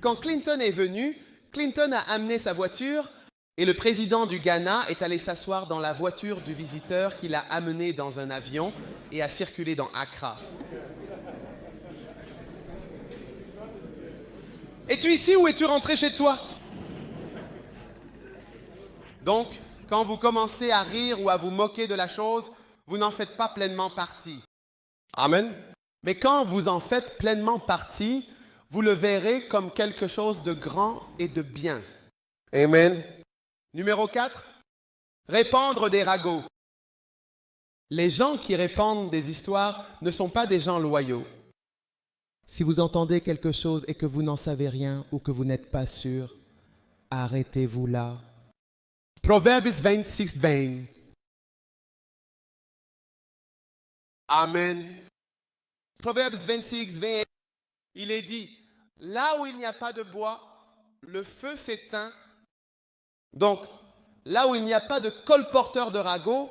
Quand Clinton est venu, Clinton a amené sa voiture et le président du Ghana est allé s'asseoir dans la voiture du visiteur qu'il a amené dans un avion et a circulé dans Accra. Es-tu ici ou es-tu rentré chez toi? Donc, quand vous commencez à rire ou à vous moquer de la chose, vous n'en faites pas pleinement partie. Amen. Mais quand vous en faites pleinement partie, vous le verrez comme quelque chose de grand et de bien. Amen. Numéro 4, répandre des ragots. Les gens qui répandent des histoires ne sont pas des gens loyaux. Si vous entendez quelque chose et que vous n'en savez rien ou que vous n'êtes pas sûr, arrêtez-vous là. Proverbes 26:20. Amen. Proverbes 26:20. Il est dit, là où il n'y a pas de bois, le feu s'éteint. Donc, là où il n'y a pas de colporteurs de ragots,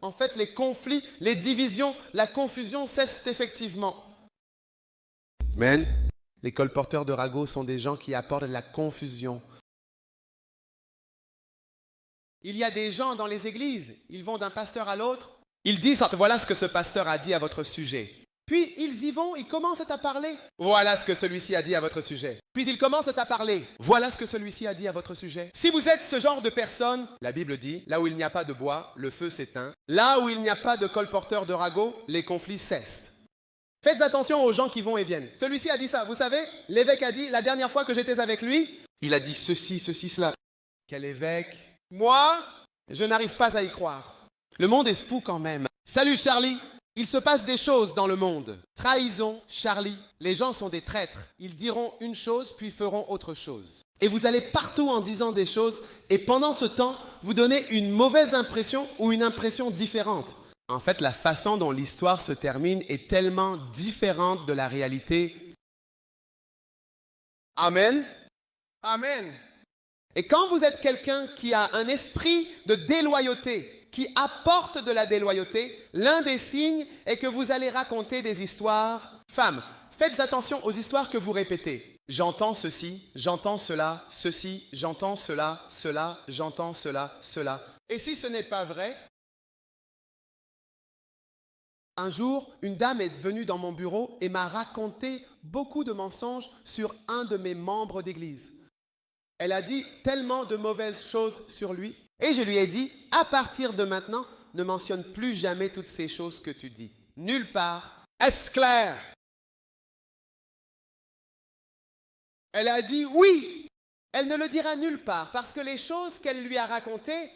en fait, les conflits, les divisions, la confusion cessent effectivement. Amen. Les colporteurs de ragots sont des gens qui apportent de la confusion. Il y a des gens dans les églises, ils vont d'un pasteur à l'autre, ils disent, voilà ce que ce pasteur a dit à votre sujet. Puis ils y vont, ils commencent à parler. Voilà ce que celui-ci a dit à votre sujet. Puis ils commencent à parler. Voilà ce que celui-ci a dit à votre sujet. Si vous êtes ce genre de personne, la Bible dit, là où il n'y a pas de bois, le feu s'éteint. Là où il n'y a pas de colporteurs de ragots, les conflits cessent. Faites attention aux gens qui vont et viennent. Celui-ci a dit ça. Vous savez, l'évêque a dit, la dernière fois que j'étais avec lui, il a dit ceci, cela. Quel évêque? Moi, je n'arrive pas à y croire. Le monde est fou quand même. Salut Charlie. Il se passe des choses dans le monde. Trahison, Charlie. Les gens sont des traîtres. Ils diront une chose puis feront autre chose. Et vous allez partout en disant des choses et pendant ce temps, vous donnez une mauvaise impression ou une impression différente. En fait, la façon dont l'histoire se termine est tellement différente de la réalité. Amen. Amen. Et quand vous êtes quelqu'un qui a un esprit de déloyauté, qui apporte de la déloyauté, l'un des signes est que vous allez raconter des histoires. Femmes, faites attention aux histoires que vous répétez. J'entends ceci, j'entends cela, ceci, j'entends cela, cela, j'entends cela, cela. Et si ce n'est pas vrai? Un jour, une dame est venue dans mon bureau et m'a raconté beaucoup de mensonges sur un de mes membres d'église. Elle a dit tellement de mauvaises choses sur lui. Et je lui ai dit, à partir de maintenant, ne mentionne plus jamais toutes ces choses que tu dis. Nulle part. Est-ce clair? Elle a dit oui. Elle ne le dira nulle part parce que les choses qu'elle lui a racontées,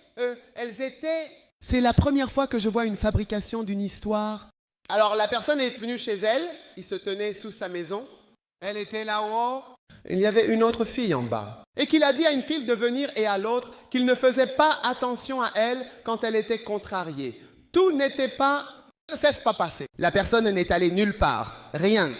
elles étaient... C'est la première fois que je vois une fabrication d'une histoire. Alors la personne est venue chez elle, il se tenait sous sa maison. Elle était là-haut. Il y avait une autre fille en bas. Et qu'il a dit à une fille de venir et à l'autre qu'il ne faisait pas attention à elle quand elle était contrariée. Tout n'était pas... Ça ne s'est pas passé. La personne n'est allée nulle part. Rien.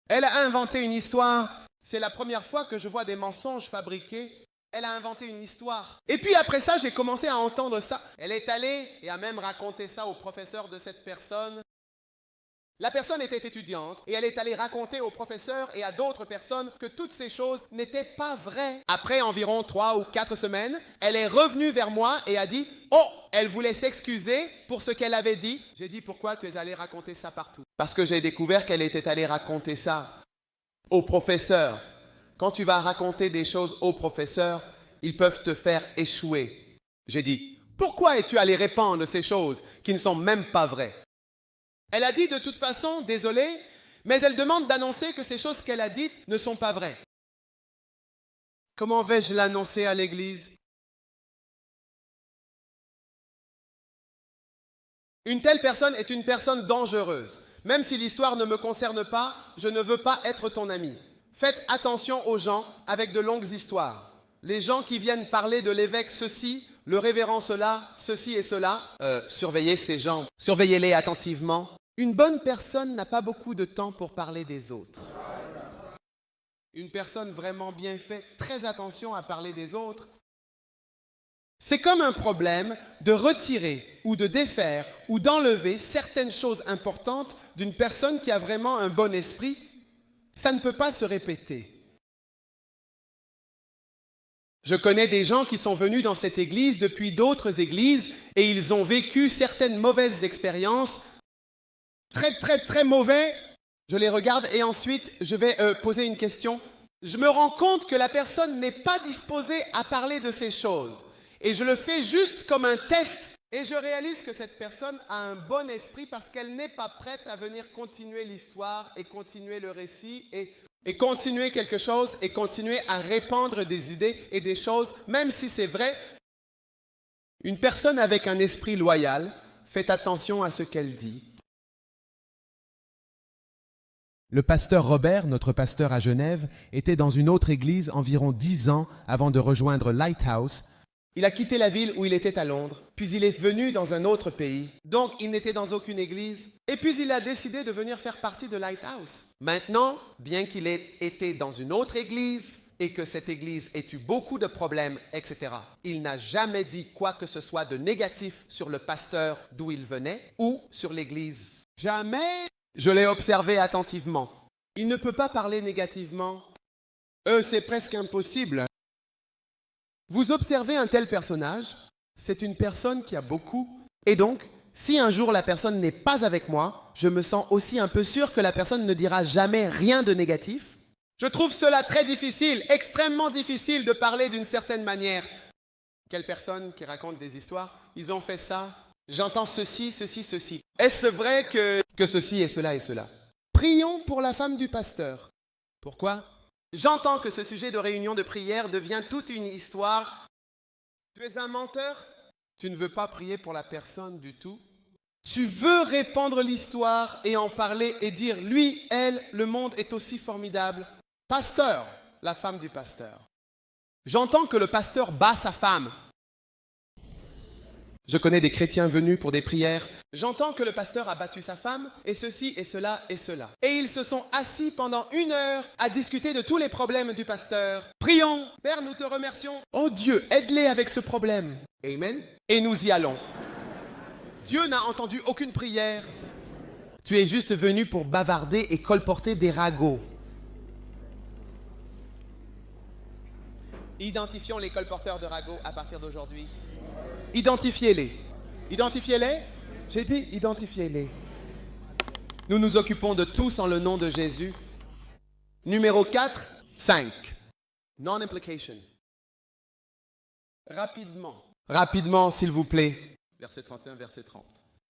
Elle a inventé une histoire. C'est la première fois que je vois des mensonges fabriqués. Elle a inventé une histoire. Et puis après ça, j'ai commencé à entendre ça. Elle est allée et a même raconté ça au professeur de cette personne. La personne était étudiante et elle est allée raconter au professeur et à d'autres personnes que toutes ces choses n'étaient pas vraies. Après environ 3 ou 4 semaines, elle est revenue vers moi et a dit « Oh !» Elle voulait s'excuser pour ce qu'elle avait dit. J'ai dit « Pourquoi tu es allée raconter ça partout ?» Parce que j'ai découvert qu'elle était allée raconter ça au professeur. Quand tu vas raconter des choses au professeur, ils peuvent te faire échouer. J'ai dit « Pourquoi es-tu allé répandre ces choses qui ne sont même pas vraies ?» Elle a dit de toute façon, désolée, mais elle demande d'annoncer que ces choses qu'elle a dites ne sont pas vraies. Comment vais-je l'annoncer à l'église? Une telle personne est une personne dangereuse. Même si l'histoire ne me concerne pas, je ne veux pas être ton ami. Faites attention aux gens avec de longues histoires. Les gens qui viennent parler de l'évêque ceci, le révérend cela, ceci et cela, surveillez ces gens, surveillez-les attentivement. Une bonne personne n'a pas beaucoup de temps pour parler des autres. Une personne vraiment bien faite, très attention à parler des autres. C'est comme un problème de retirer ou de défaire ou d'enlever certaines choses importantes d'une personne qui a vraiment un bon esprit. Ça ne peut pas se répéter. Je connais des gens qui sont venus dans cette église depuis d'autres églises et ils ont vécu certaines mauvaises expériences, très mauvais. Je les regarde et ensuite je vais poser une question. Je me rends compte que la personne n'est pas disposée à parler de ces choses et je le fais juste comme un test Et je réalise que cette personne a un bon esprit parce qu'elle n'est pas prête à venir continuer l'histoire et continuer le récit et continuer quelque chose et continuer à répandre des idées et des choses, même si c'est vrai. Une personne avec un esprit loyal fait attention à ce qu'elle dit. Le pasteur Robert, notre pasteur à Genève, était dans une autre église environ 10 ans avant de rejoindre Lighthouse. Il a quitté la ville où il était à Londres, puis il est venu dans un autre pays. Donc, il n'était dans aucune église. Et puis, il a décidé de venir faire partie de Lighthouse. Maintenant, bien qu'il ait été dans une autre église et que cette église ait eu beaucoup de problèmes, etc., il n'a jamais dit quoi que ce soit de négatif sur le pasteur d'où il venait ou sur l'église. Jamais. Je l'ai observé attentivement. Il ne peut pas parler négativement. C'est presque impossible. Vous observez un tel personnage, c'est une personne qui a beaucoup. Et donc, si un jour la personne n'est pas avec moi, je me sens aussi un peu sûr que la personne ne dira jamais rien de négatif. Je trouve cela très difficile, extrêmement difficile de parler d'une certaine manière. Quelle personne qui raconte des histoires, ils ont fait ça, j'entends ceci, ceci, ceci. Est-ce vrai que ceci et cela et cela? Prions pour la femme du pasteur. Pourquoi? J'entends que ce sujet de réunion de prière devient toute une histoire. Tu es un menteur? Tu ne veux pas prier pour la personne du tout? Tu veux répandre l'histoire et en parler et dire lui, elle, le monde est aussi formidable. Pasteur, la femme du pasteur. J'entends que le pasteur bat sa femme. Je connais des chrétiens venus pour des prières. J'entends que le pasteur a battu sa femme, et ceci, et cela, et cela. Et ils se sont assis pendant 1 heure à discuter de tous les problèmes du pasteur. Prions. Père, nous te remercions. Oh Dieu, aide-les avec ce problème. Amen. Et nous y allons. Dieu n'a entendu aucune prière. Tu es juste venu pour bavarder et colporter des ragots. Identifions les colporteurs de ragots à partir d'aujourd'hui. Identifiez-les. Identifiez-les? J'ai dit identifiez-les. Nous nous occupons de tous en le nom de Jésus. Numéro 4, 5. Non-implication. Rapidement, s'il vous plaît. Verset 31, verset 30.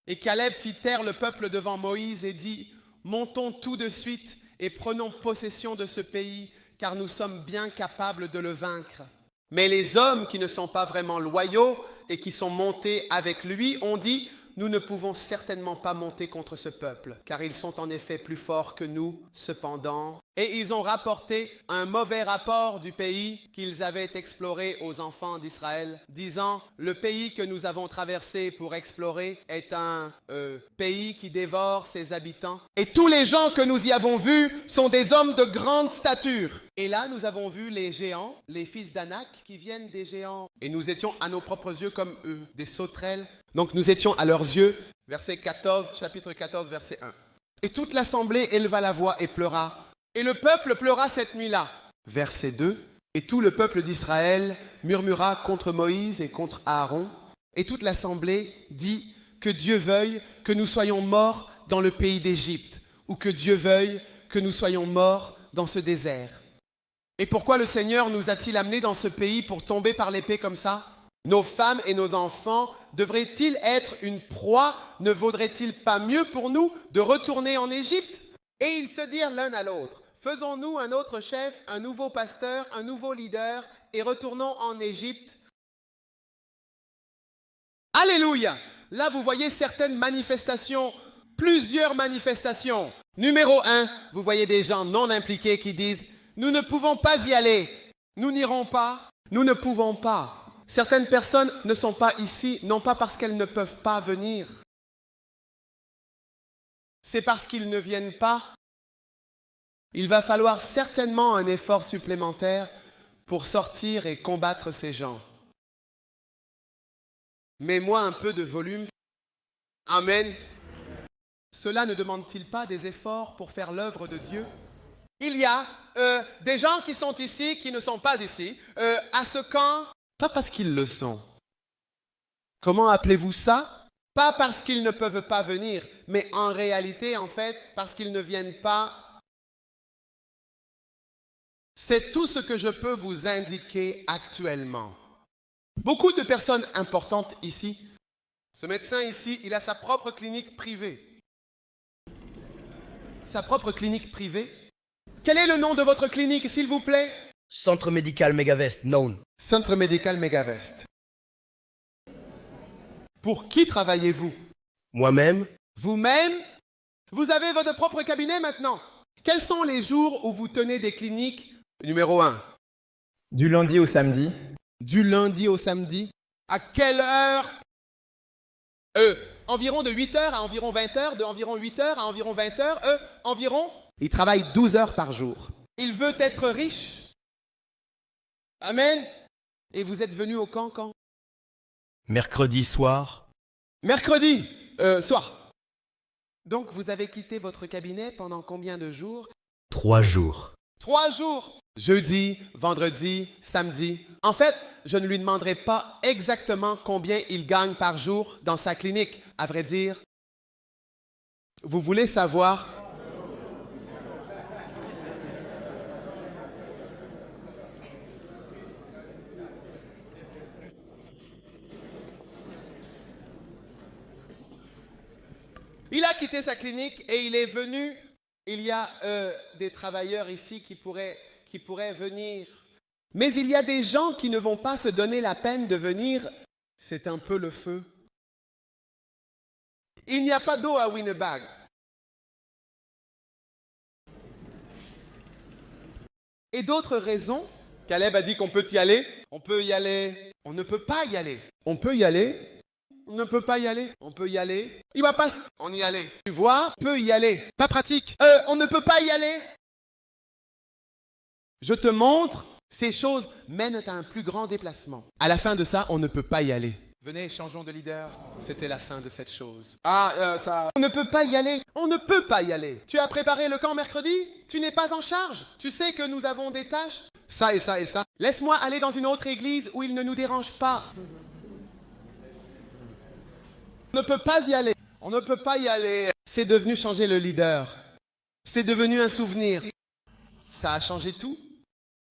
Et Caleb fit taire le peuple devant Moïse et dit, montons tout de suite et prenons possession de ce pays, car nous sommes bien capables de le vaincre. Mais les hommes qui ne sont pas vraiment loyaux et qui sont montés avec lui ont dit, nous ne pouvons certainement pas monter contre ce peuple, car ils sont en effet plus forts que nous, cependant. Et ils ont rapporté un mauvais rapport du pays qu'ils avaient exploré aux enfants d'Israël, disant, le pays que nous avons traversé pour explorer est un pays qui dévore ses habitants. Et tous les gens que nous y avons vus sont des hommes de grande stature. Et là, nous avons vu les géants, les fils d'Anak, qui viennent des géants. Et nous étions à nos propres yeux comme eux, des sauterelles. Donc nous étions à leurs yeux, verset 14, chapitre 14, verset 1. Et toute l'assemblée éleva la voix et pleura. Et le peuple pleura cette nuit-là. Verset 2. Et tout le peuple d'Israël murmura contre Moïse et contre Aaron. Et toute l'assemblée dit que Dieu veuille que nous soyons morts dans le pays d'Égypte, ou que Dieu veuille que nous soyons morts dans ce désert. Et pourquoi le Seigneur nous a-t-il amenés dans ce pays pour tomber par l'épée comme ça? Nos femmes et nos enfants devraient-ils être une proie? Ne vaudrait-il pas mieux pour nous de retourner en Égypte? Et ils se dirent l'un à l'autre, faisons-nous un autre chef, un nouveau pasteur, un nouveau leader, et retournons en Égypte. Alléluia! Là, vous voyez certaines manifestations, plusieurs manifestations. Numéro 1, vous voyez des gens non impliqués qui disent, nous ne pouvons pas y aller, nous n'irons pas, nous ne pouvons pas. Certaines personnes ne sont pas ici, non pas parce qu'elles ne peuvent pas venir. C'est parce qu'ils ne viennent pas. Il va falloir certainement un effort supplémentaire pour sortir et combattre ces gens. Mets-moi un peu de volume. Amen. Cela ne demande-t-il pas des efforts pour faire l'œuvre de Dieu? Il y a des gens qui sont ici, qui ne sont pas ici, à ce camp. Pas parce qu'ils le sont. Comment appelez-vous ça? Pas parce qu'ils ne peuvent pas venir, mais en réalité, en fait, parce qu'ils ne viennent pas. C'est tout ce que je peux vous indiquer actuellement. Beaucoup de personnes importantes ici Ce médecin ici, il a sa propre clinique privée. Sa propre clinique privée? Quel est le nom de votre clinique, s'il vous plaît? Centre médical Megavest, known. Centre médical Megavest. Pour qui travaillez-vous? Moi-même, Vous-même? Vous avez votre propre cabinet maintenant. Quels sont les jours où vous tenez des cliniques? Numéro 1. Du lundi au samedi. Du lundi au samedi. À quelle heure? Environ de 8 heures à environ 20 heures, de environ 8 heures à environ 20 heures, environ? Il travaille 12 heures par jour. Il veut être riche. Amen. Et vous êtes venu au camp quand? mercredi soir, Mercredi soir. Donc vous avez quitté votre cabinet pendant combien de jours? 3 jours. 3 jours. Jeudi, vendredi, samedi. En fait, je ne lui demanderai pas exactement combien il gagne par jour dans sa clinique. À vrai dire, vous voulez savoir? Il a quitté sa clinique et il est venu. Il y a des travailleurs ici qui pourraient venir. Mais il y a des gens qui ne vont pas se donner la peine de venir. C'est un peu le feu. Il n'y a pas d'eau à Winnebag. Et d'autres raisons. Caleb a dit qu'on peut y aller. On peut y aller. On ne peut pas y aller. On peut y aller. On ne peut pas y aller. On peut y aller. Il va pas. On y allait. Tu vois? On peut y aller. Pas pratique. On ne peut pas y aller. Je te montre. Ces choses mènent à un plus grand déplacement. À la fin de ça, on ne peut pas y aller. Venez, changeons de leader. C'était la fin de cette chose. Ça... On ne peut pas y aller. On ne peut pas y aller. Tu as préparé le camp mercredi? Tu n'es pas en charge. Tu sais que nous avons des tâches. Ça et ça et ça. Laisse-moi aller dans une autre église où il ne nous dérange pas. On ne peut pas y aller. On ne peut pas y aller. C'est devenu changer le leader. C'est devenu un souvenir. Ça a changé tout.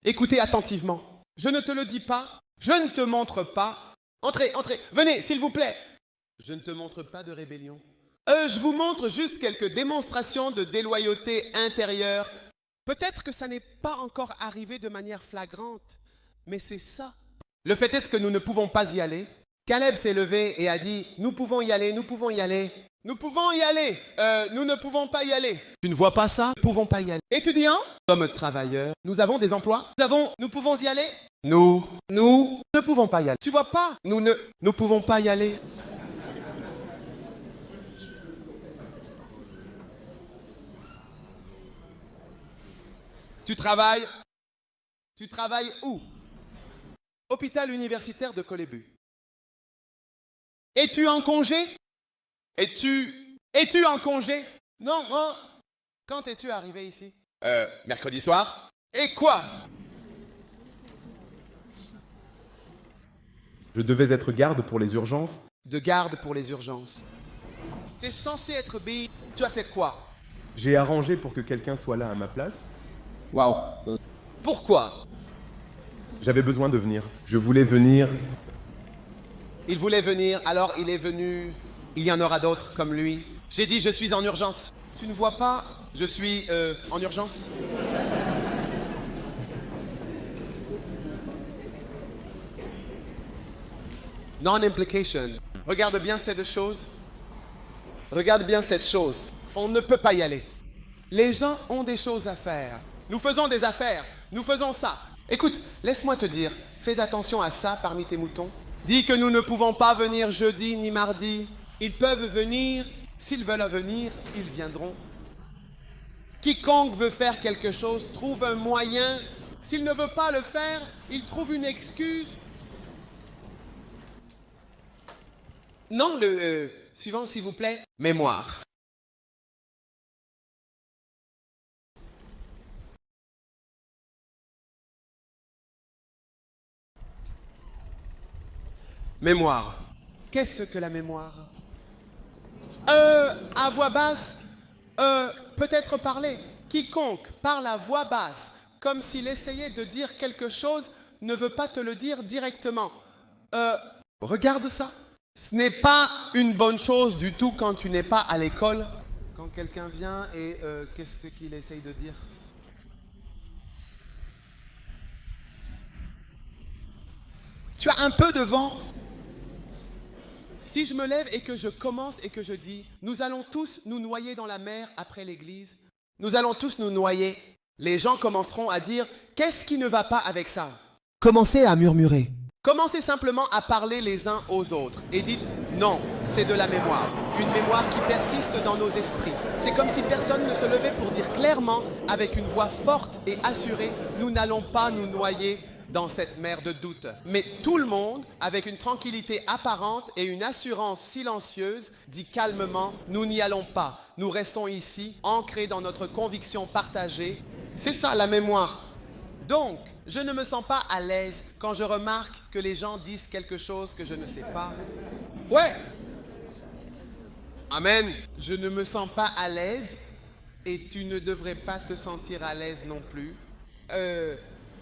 Écoutez attentivement. Je ne te le dis pas. Je ne te montre pas. Entrez, entrez. Venez, s'il vous plaît. Je ne te montre pas de rébellion. Je vous montre juste quelques démonstrations de déloyauté intérieure. Peut-être que ça n'est pas encore arrivé de manière flagrante, mais c'est ça. Le fait est que nous ne pouvons pas y aller. Caleb s'est levé et a dit, nous pouvons y aller, nous pouvons y aller. Nous pouvons y aller. Nous ne pouvons pas y aller. Tu ne vois pas ça? Nous ne pouvons pas y aller. Étudiants, sommes travailleurs, nous avons des emplois. Nous pouvons y aller. Nous ne pouvons pas y aller. Tu vois pas? Nous pouvons pas y aller. Tu travailles où? Hôpital universitaire de Colébu. Es-tu en congé? Es-tu en congé? Non. Quand es-tu arrivé ici? Mercredi soir. Et quoi? Je devais être garde pour les urgences. De garde pour les urgences. Tu es censé être BI. Tu as fait quoi? J'ai arrangé pour que quelqu'un soit là à ma place. Waouh. Pourquoi? J'avais besoin de venir. Je voulais venir. Il voulait venir, alors il est venu. Il y en aura d'autres comme lui. J'ai dit, je suis en urgence. Tu ne vois pas? Je suis en urgence. Non-implication. Regarde bien cette chose. Regarde bien cette chose. On ne peut pas y aller. Les gens ont des choses à faire. Nous faisons des affaires. Nous faisons ça. Écoute, laisse-moi te dire, fais attention à ça parmi tes moutons. Dis que nous ne pouvons pas venir jeudi ni mardi. Ils peuvent venir. S'ils veulent venir, ils viendront. Quiconque veut faire quelque chose trouve un moyen. S'il ne veut pas le faire, il trouve une excuse. Non, le suivant, s'il vous plaît. Mémoire. Mémoire. Qu'est-ce que la mémoire? À voix basse, peut-être parler. Quiconque parle à voix basse, comme s'il essayait de dire quelque chose, ne veut pas te le dire directement. Regarde ça. Ce n'est pas une bonne chose du tout quand tu n'es pas à l'école. Quand quelqu'un vient et qu'est-ce qu'il essaye de dire? Tu as un peu de vent. Si je me lève et que je commence et que je dis, nous allons tous nous noyer dans la mer après l'église, nous allons tous nous noyer, les gens commenceront à dire, qu'est-ce qui ne va pas avec ça? Commencez à murmurer. Commencez simplement à parler les uns aux autres et dites, non, c'est de la mémoire, une mémoire qui persiste dans nos esprits. C'est comme si personne ne se levait pour dire clairement, avec une voix forte et assurée, nous n'allons pas nous noyer dans cette mer de doute. Mais tout le monde, avec une tranquillité apparente et une assurance silencieuse, dit calmement, nous n'y allons pas. Nous restons ici, ancrés dans notre conviction partagée. C'est ça la mémoire. Donc, je ne me sens pas à l'aise quand je remarque que les gens disent quelque chose que je ne sais pas. Ouais. Amen. Je ne me sens pas à l'aise et tu ne devrais pas te sentir à l'aise non plus.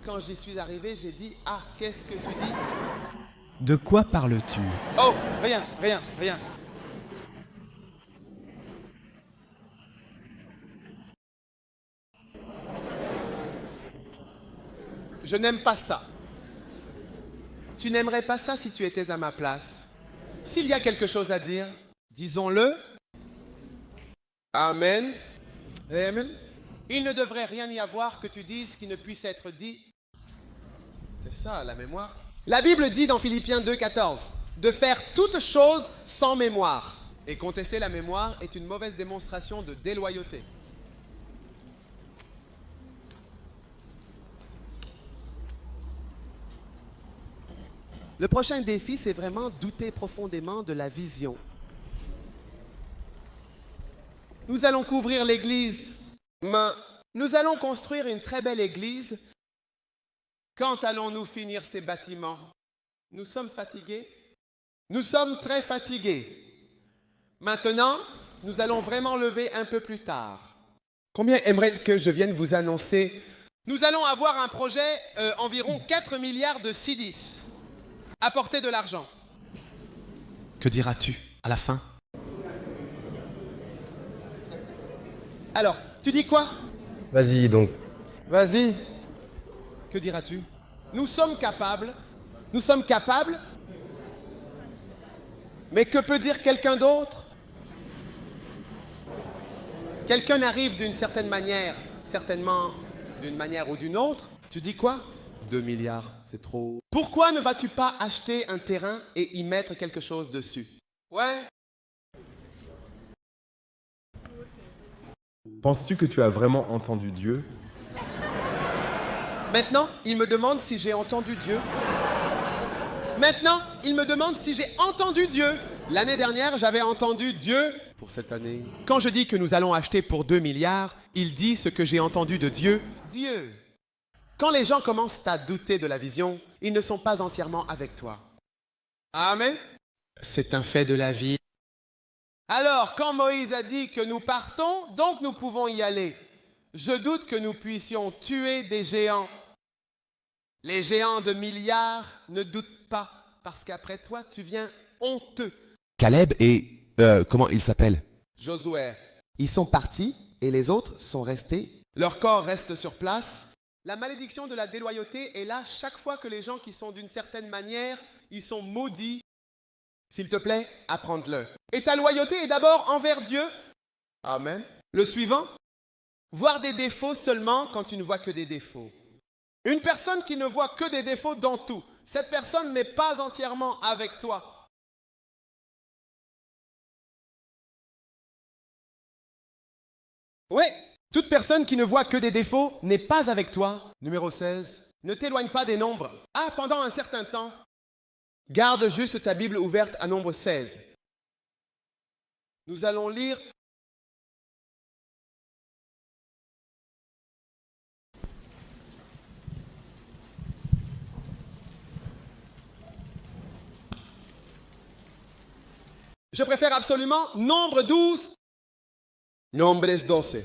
Quand j'y suis arrivé, j'ai dit, ah, qu'est-ce que tu dis? De quoi parles-tu? Oh, rien. Je n'aime pas ça. Tu n'aimerais pas ça si tu étais à ma place. S'il y a quelque chose à dire, disons-le. Amen. Amen. Il ne devrait rien y avoir que tu dises qui ne puisse être dit. C'est ça, la mémoire. La Bible dit dans Philippiens 2,14 de faire toute chose sans mémoire. Et contester la mémoire est une mauvaise démonstration de déloyauté. Le prochain défi, c'est vraiment douter profondément de la vision. Nous allons couvrir l'église. Mais nous allons construire une très belle église. Quand allons-nous finir ces bâtiments? Nous sommes fatigués. Nous sommes très fatigués. Maintenant, nous allons vraiment lever un peu plus tard. Combien aimeraient que je vienne vous annoncer? Nous allons avoir un projet environ 4 milliards de cedis. Apporter de l'argent. Que diras-tu à la fin? Alors, tu dis quoi? Vas-y donc. Vas-y. Que diras-tu? Nous sommes capables. Mais que peut dire quelqu'un d'autre? Quelqu'un arrive d'une certaine manière, certainement d'une manière ou d'une autre. Tu dis quoi? 2 milliards, c'est trop. Pourquoi ne vas-tu pas acheter un terrain et y mettre quelque chose dessus? Ouais. Penses-tu que tu as vraiment entendu Dieu? Maintenant, il me demande si j'ai entendu Dieu. Maintenant, il me demande si j'ai entendu Dieu. L'année dernière, j'avais entendu Dieu pour cette année. Quand je dis que nous allons acheter pour 2 milliards, il dit ce que j'ai entendu de Dieu. Dieu. Quand les gens commencent à douter de la vision, ils ne sont pas entièrement avec toi. Amen. C'est un fait de la vie. Alors, quand Moïse a dit que nous partons, donc nous pouvons y aller. Je doute que nous puissions tuer des géants. Les géants de milliards ne doutent pas, parce qu'après toi, tu viens honteux. Caleb et... comment il s'appelle? Josué. Ils sont partis et les autres sont restés. Leur corps reste sur place. La malédiction de la déloyauté est là chaque fois que les gens qui sont d'une certaine manière, ils sont maudits. S'il te plaît, apprends-le. Et ta loyauté est d'abord envers Dieu. Amen. Le suivant, voir des défauts seulement quand tu ne vois que des défauts. Une personne qui ne voit que des défauts dans tout, cette personne n'est pas entièrement avec toi. Oui, toute personne qui ne voit que des défauts n'est pas avec toi. Numéro 16, ne t'éloigne pas des nombres. Ah, pendant un certain temps, garde juste ta Bible ouverte à Nombre 16. Nous allons lire. Je préfère absolument Nombre 12. Nombres 12.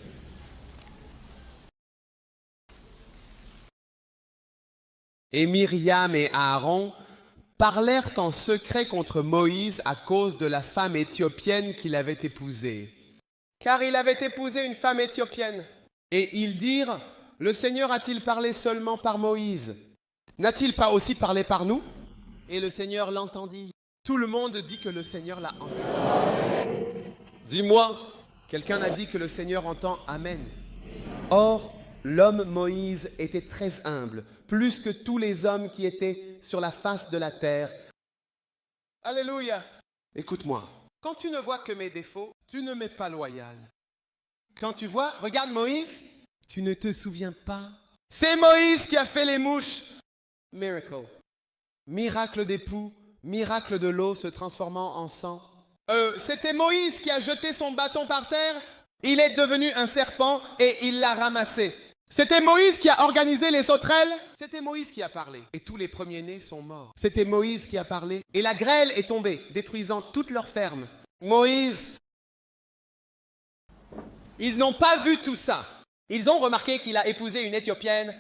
Et Myriam et Aaron parlèrent en secret contre Moïse à cause de la femme éthiopienne qu'il avait épousée. Car il avait épousé une femme éthiopienne. Et ils dirent, le Seigneur a-t-il parlé seulement par Moïse? N'a-t-il pas aussi parlé par nous? Et le Seigneur l'entendit. Tout le monde dit que le Seigneur l'a entendu. Dis-moi, quelqu'un a dit que le Seigneur entend Amen. Or, l'homme Moïse était très humble, plus que tous les hommes qui étaient sur la face de la terre. Alléluia. Écoute-moi, quand tu ne vois que mes défauts, tu ne m'es pas loyal. Quand tu vois, regarde Moïse, tu ne te souviens pas. C'est Moïse qui a fait les mouches. Miracle. Miracle des poux, miracle de l'eau se transformant en sang. C'était Moïse qui a jeté son bâton par terre. Il est devenu un serpent et il l'a ramassé. C'était Moïse qui a organisé les sauterelles. C'était Moïse qui a parlé. Et tous les premiers-nés sont morts. C'était Moïse qui a parlé. Et la grêle est tombée, détruisant toutes leurs fermes. Moïse. Ils n'ont pas vu tout ça. Ils ont remarqué qu'il a épousé une Éthiopienne.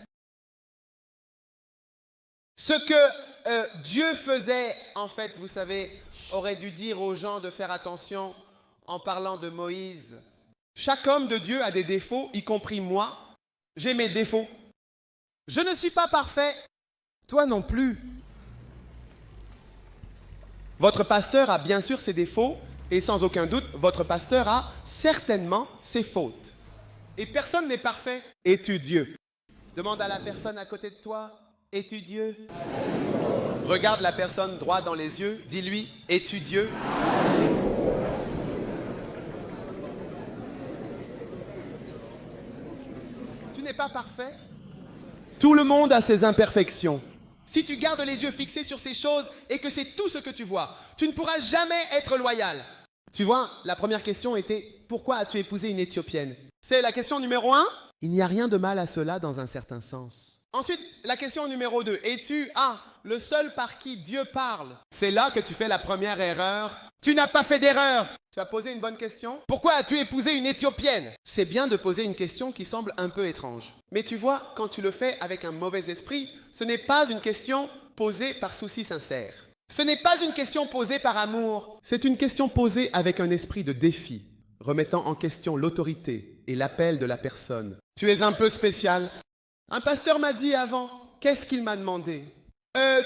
Ce que Dieu faisait, en fait, vous savez, aurait dû dire aux gens de faire attention en parlant de Moïse. Chaque homme de Dieu a des défauts, y compris moi. J'ai mes défauts. Je ne suis pas parfait. Toi non plus. Votre pasteur a bien sûr ses défauts et sans aucun doute, votre pasteur a certainement ses fautes. Et personne n'est parfait. Es-tu Dieu? Demande à la personne à côté de toi. Es-tu Dieu? Regarde la personne droit dans les yeux. Dis-lui, es-tu Dieu? Tu n'es pas parfait. Tout le monde a ses imperfections. Si tu gardes les yeux fixés sur ces choses et que c'est tout ce que tu vois, tu ne pourras jamais être loyal. Tu vois, la première question était « Pourquoi as-tu épousé une Éthiopienne ?» C'est la question numéro 1. Il n'y a rien de mal à cela dans un certain sens. Ensuite, la question numéro 2. Es-tu le seul par qui Dieu parle? C'est là que tu fais la première erreur. Tu n'as pas fait d'erreur. Tu as posé une bonne question. Pourquoi as-tu épousé une Éthiopienne? C'est bien de poser une question qui semble un peu étrange. Mais tu vois, quand tu le fais avec un mauvais esprit, ce n'est pas une question posée par souci sincère. Ce n'est pas une question posée par amour. C'est une question posée avec un esprit de défi, remettant en question l'autorité et l'appel de la personne. Tu es un peu spécial. Un pasteur m'a dit avant, qu'est-ce qu'il m'a demandé?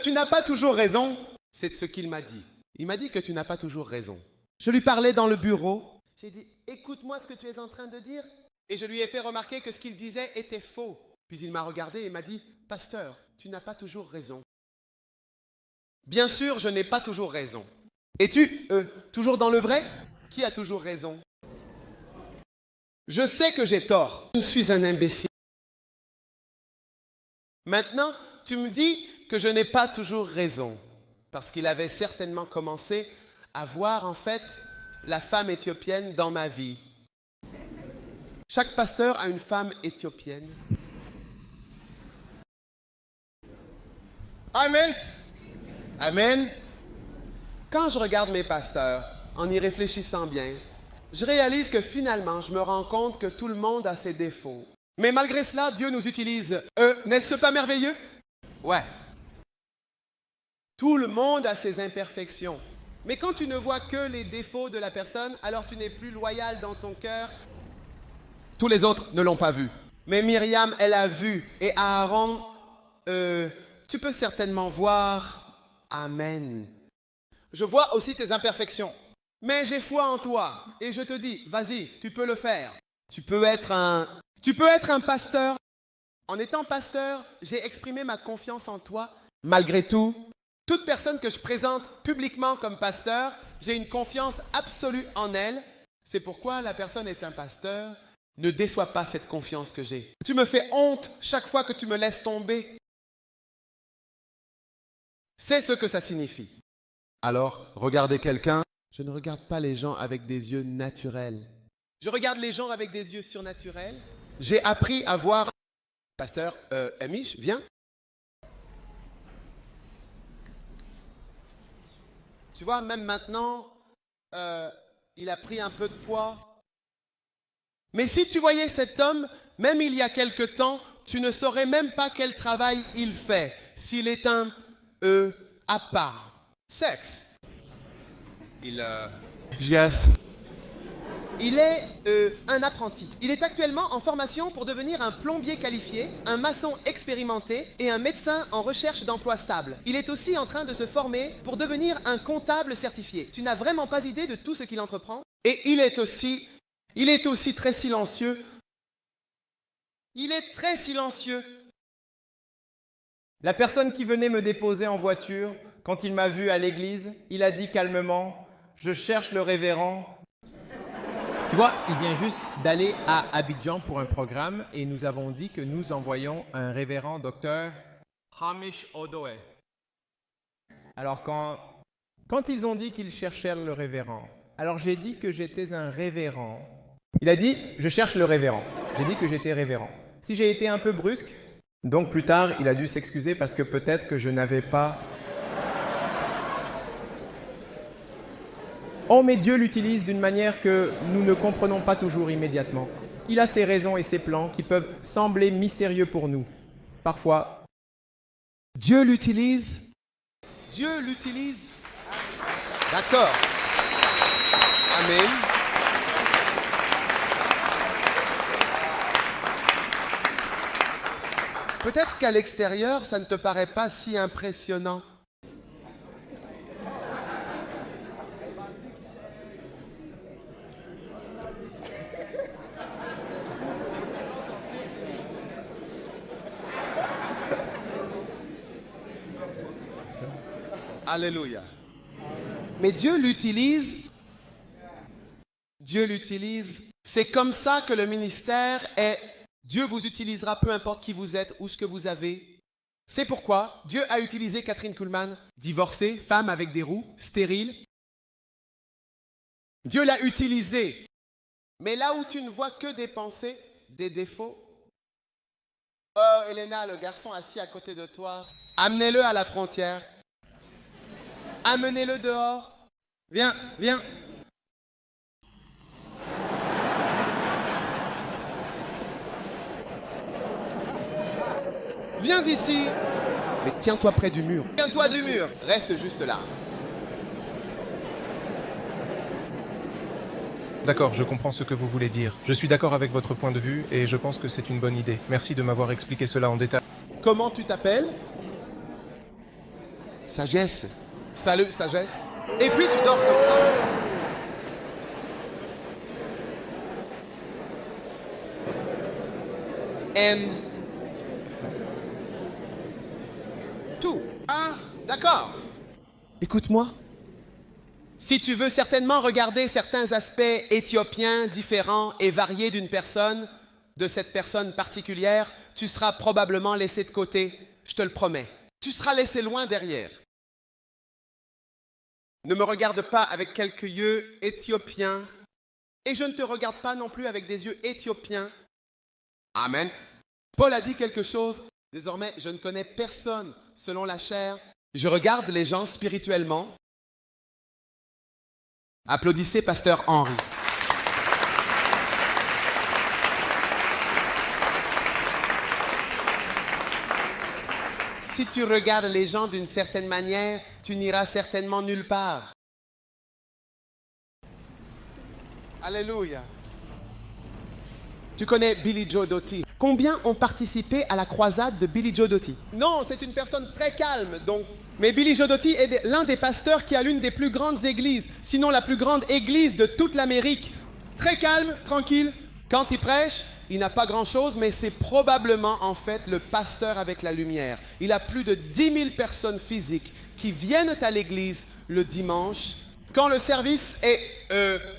Tu n'as pas toujours raison. C'est ce qu'il m'a dit. Il m'a dit que tu n'as pas toujours raison. Je lui parlais dans le bureau. J'ai dit, écoute-moi ce que tu es en train de dire. Et je lui ai fait remarquer que ce qu'il disait était faux. Puis il m'a regardé et m'a dit, pasteur, tu n'as pas toujours raison. Bien sûr, je n'ai pas toujours raison. Es-tu toujours dans le vrai? Qui a toujours raison? Je sais que j'ai tort. Je suis un imbécile. Maintenant, tu me dis que je n'ai pas toujours raison. Parce qu'il avait certainement commencé à voir en fait la femme éthiopienne dans ma vie. Chaque pasteur a une femme éthiopienne. Amen. Amen. Quand je regarde mes pasteurs, en y réfléchissant bien, je réalise que finalement, je me rends compte que tout le monde a ses défauts. Mais malgré cela, Dieu nous utilise. N'est-ce pas merveilleux? Ouais. Tout le monde a ses imperfections. Mais quand tu ne vois que les défauts de la personne, alors tu n'es plus loyal dans ton cœur. Tous les autres ne l'ont pas vu. Mais Myriam, elle a vu. Et Aaron, tu peux certainement voir. Amen. Je vois aussi tes imperfections. Mais j'ai foi en toi. Et je te dis, vas-y, tu peux le faire. Tu peux être un pasteur. En étant pasteur, j'ai exprimé ma confiance en toi. Malgré tout, toute personne que je présente publiquement comme pasteur, j'ai une confiance absolue en elle. C'est pourquoi la personne est un pasteur. Ne déçois pas cette confiance que j'ai. Tu me fais honte chaque fois que tu me laisses tomber. C'est ce que ça signifie. Alors, regardez quelqu'un. Je ne regarde pas les gens avec des yeux naturels. Je regarde les gens avec des yeux surnaturels. J'ai appris à voir... Pasteur, Amish, viens. Tu vois, même maintenant, il a pris un peu de poids. Mais si tu voyais cet homme, même il y a quelque temps, tu ne saurais même pas quel travail il fait, s'il est un à part. sexe. Yes. Il est un apprenti. Il est actuellement en formation pour devenir un plombier qualifié, un maçon expérimenté et un médecin en recherche d'emploi stable. Il est aussi en train de se former pour devenir un comptable certifié. Tu n'as vraiment pas idée de tout ce qu'il entreprend. Et il est aussi très silencieux. Il est très silencieux. La personne qui venait me déposer en voiture, quand il m'a vu à l'église, il a dit calmement « Je cherche le révérend ». Tu vois, il vient juste d'aller à Abidjan pour un programme et nous avons dit que nous envoyons un révérend docteur Hamish Odoe. Alors quand ils ont dit qu'ils cherchaient le révérend, alors j'ai dit que j'étais un révérend. Il a dit « Je cherche le révérend ». J'ai dit que j'étais révérend. Si j'ai été un peu brusque, donc plus tard, il a dû s'excuser parce que peut-être que je n'avais pas... Oh, mais Dieu l'utilise d'une manière que nous ne comprenons pas toujours immédiatement. Il a ses raisons et ses plans qui peuvent sembler mystérieux pour nous. Parfois, Dieu l'utilise. Dieu l'utilise. D'accord. Amen. Peut-être qu'à l'extérieur, ça ne te paraît pas si impressionnant. Alléluia. Mais Dieu l'utilise. Dieu l'utilise. C'est comme ça que le ministère est. Dieu vous utilisera peu importe qui vous êtes ou ce que vous avez. C'est pourquoi Dieu a utilisé Catherine Kuhlman, divorcée, femme avec des roues, stérile. Dieu l'a utilisée. Mais là où tu ne vois que des pensées, des défauts. Oh, Elena, le garçon assis à côté de toi, amenez-le à la frontière. Amenez-le dehors. Viens, viens. Viens ici. Mais tiens-toi près du mur. Tiens-toi du mur. Reste juste là. D'accord, je comprends ce que vous voulez dire. Je suis d'accord avec votre point de vue et je pense que c'est une bonne idée. Merci de m'avoir expliqué cela en détail. Comment tu t'appelles? Sagesse. Salut, sagesse. Et puis tu dors comme ça. Tout. Ah, d'accord. Écoute-moi. Si tu veux certainement regarder certains aspects éthiopiens différents et variés d'une personne, de cette personne particulière, tu seras probablement laissé de côté, je te le promets. Tu seras laissé loin derrière. Ne me regarde pas avec quelques yeux éthiopiens et je ne te regarde pas non plus avec des yeux éthiopiens. Amen. Paul a dit quelque chose. Désormais, je ne connais personne selon la chair. Je regarde les gens spirituellement. Applaudissez Pasteur Henri. Si tu regardes les gens d'une certaine manière, tu n'iras certainement nulle part. Alléluia. Tu connais Billy Joe Doty. Combien ont participé à la croisade de Billy Joe Doty? Non, c'est une personne très calme, donc. Mais Billy Joe Doty est l'un des pasteurs qui a l'une des plus grandes églises, sinon la plus grande église de toute l'Amérique. Très calme, tranquille. Quand il prêche, il n'a pas grand-chose, mais c'est probablement en fait le pasteur avec la lumière. Il a plus de 10 000 personnes physiques qui viennent à l'église le dimanche. Quand le service est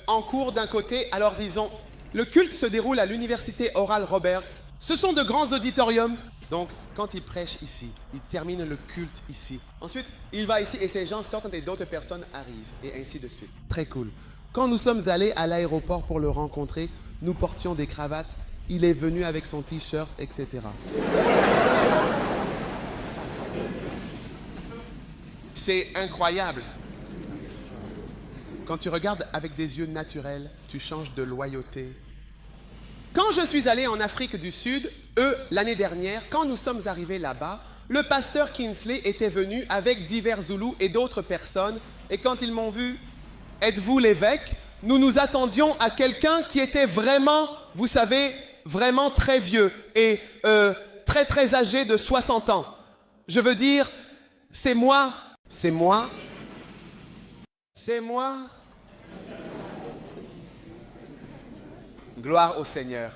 en cours d'un côté, alors ils ont... Le culte se déroule à l'université Oral Roberts. Ce sont de grands auditoriums. Donc, quand il prêche ici, il termine le culte ici. Ensuite, il va ici et ces gens sortent et d'autres personnes arrivent. Et ainsi de suite. Très cool. Quand nous sommes allés à l'aéroport pour le rencontrer, nous portions des cravates. Il est venu avec son t-shirt, etc. C'est incroyable. Quand tu regardes avec des yeux naturels, tu changes de loyauté. Quand je suis allé en Afrique du Sud, l'année dernière, quand nous sommes arrivés là-bas, le pasteur Kinsley était venu avec divers Zoulous et d'autres personnes. Et quand ils m'ont vu, êtes-vous l'évêque? Nous nous attendions à quelqu'un qui était vraiment, vous savez, vraiment très vieux et très très âgé de 60 ans. Je veux dire, c'est moi. C'est moi. C'est moi. Gloire au Seigneur.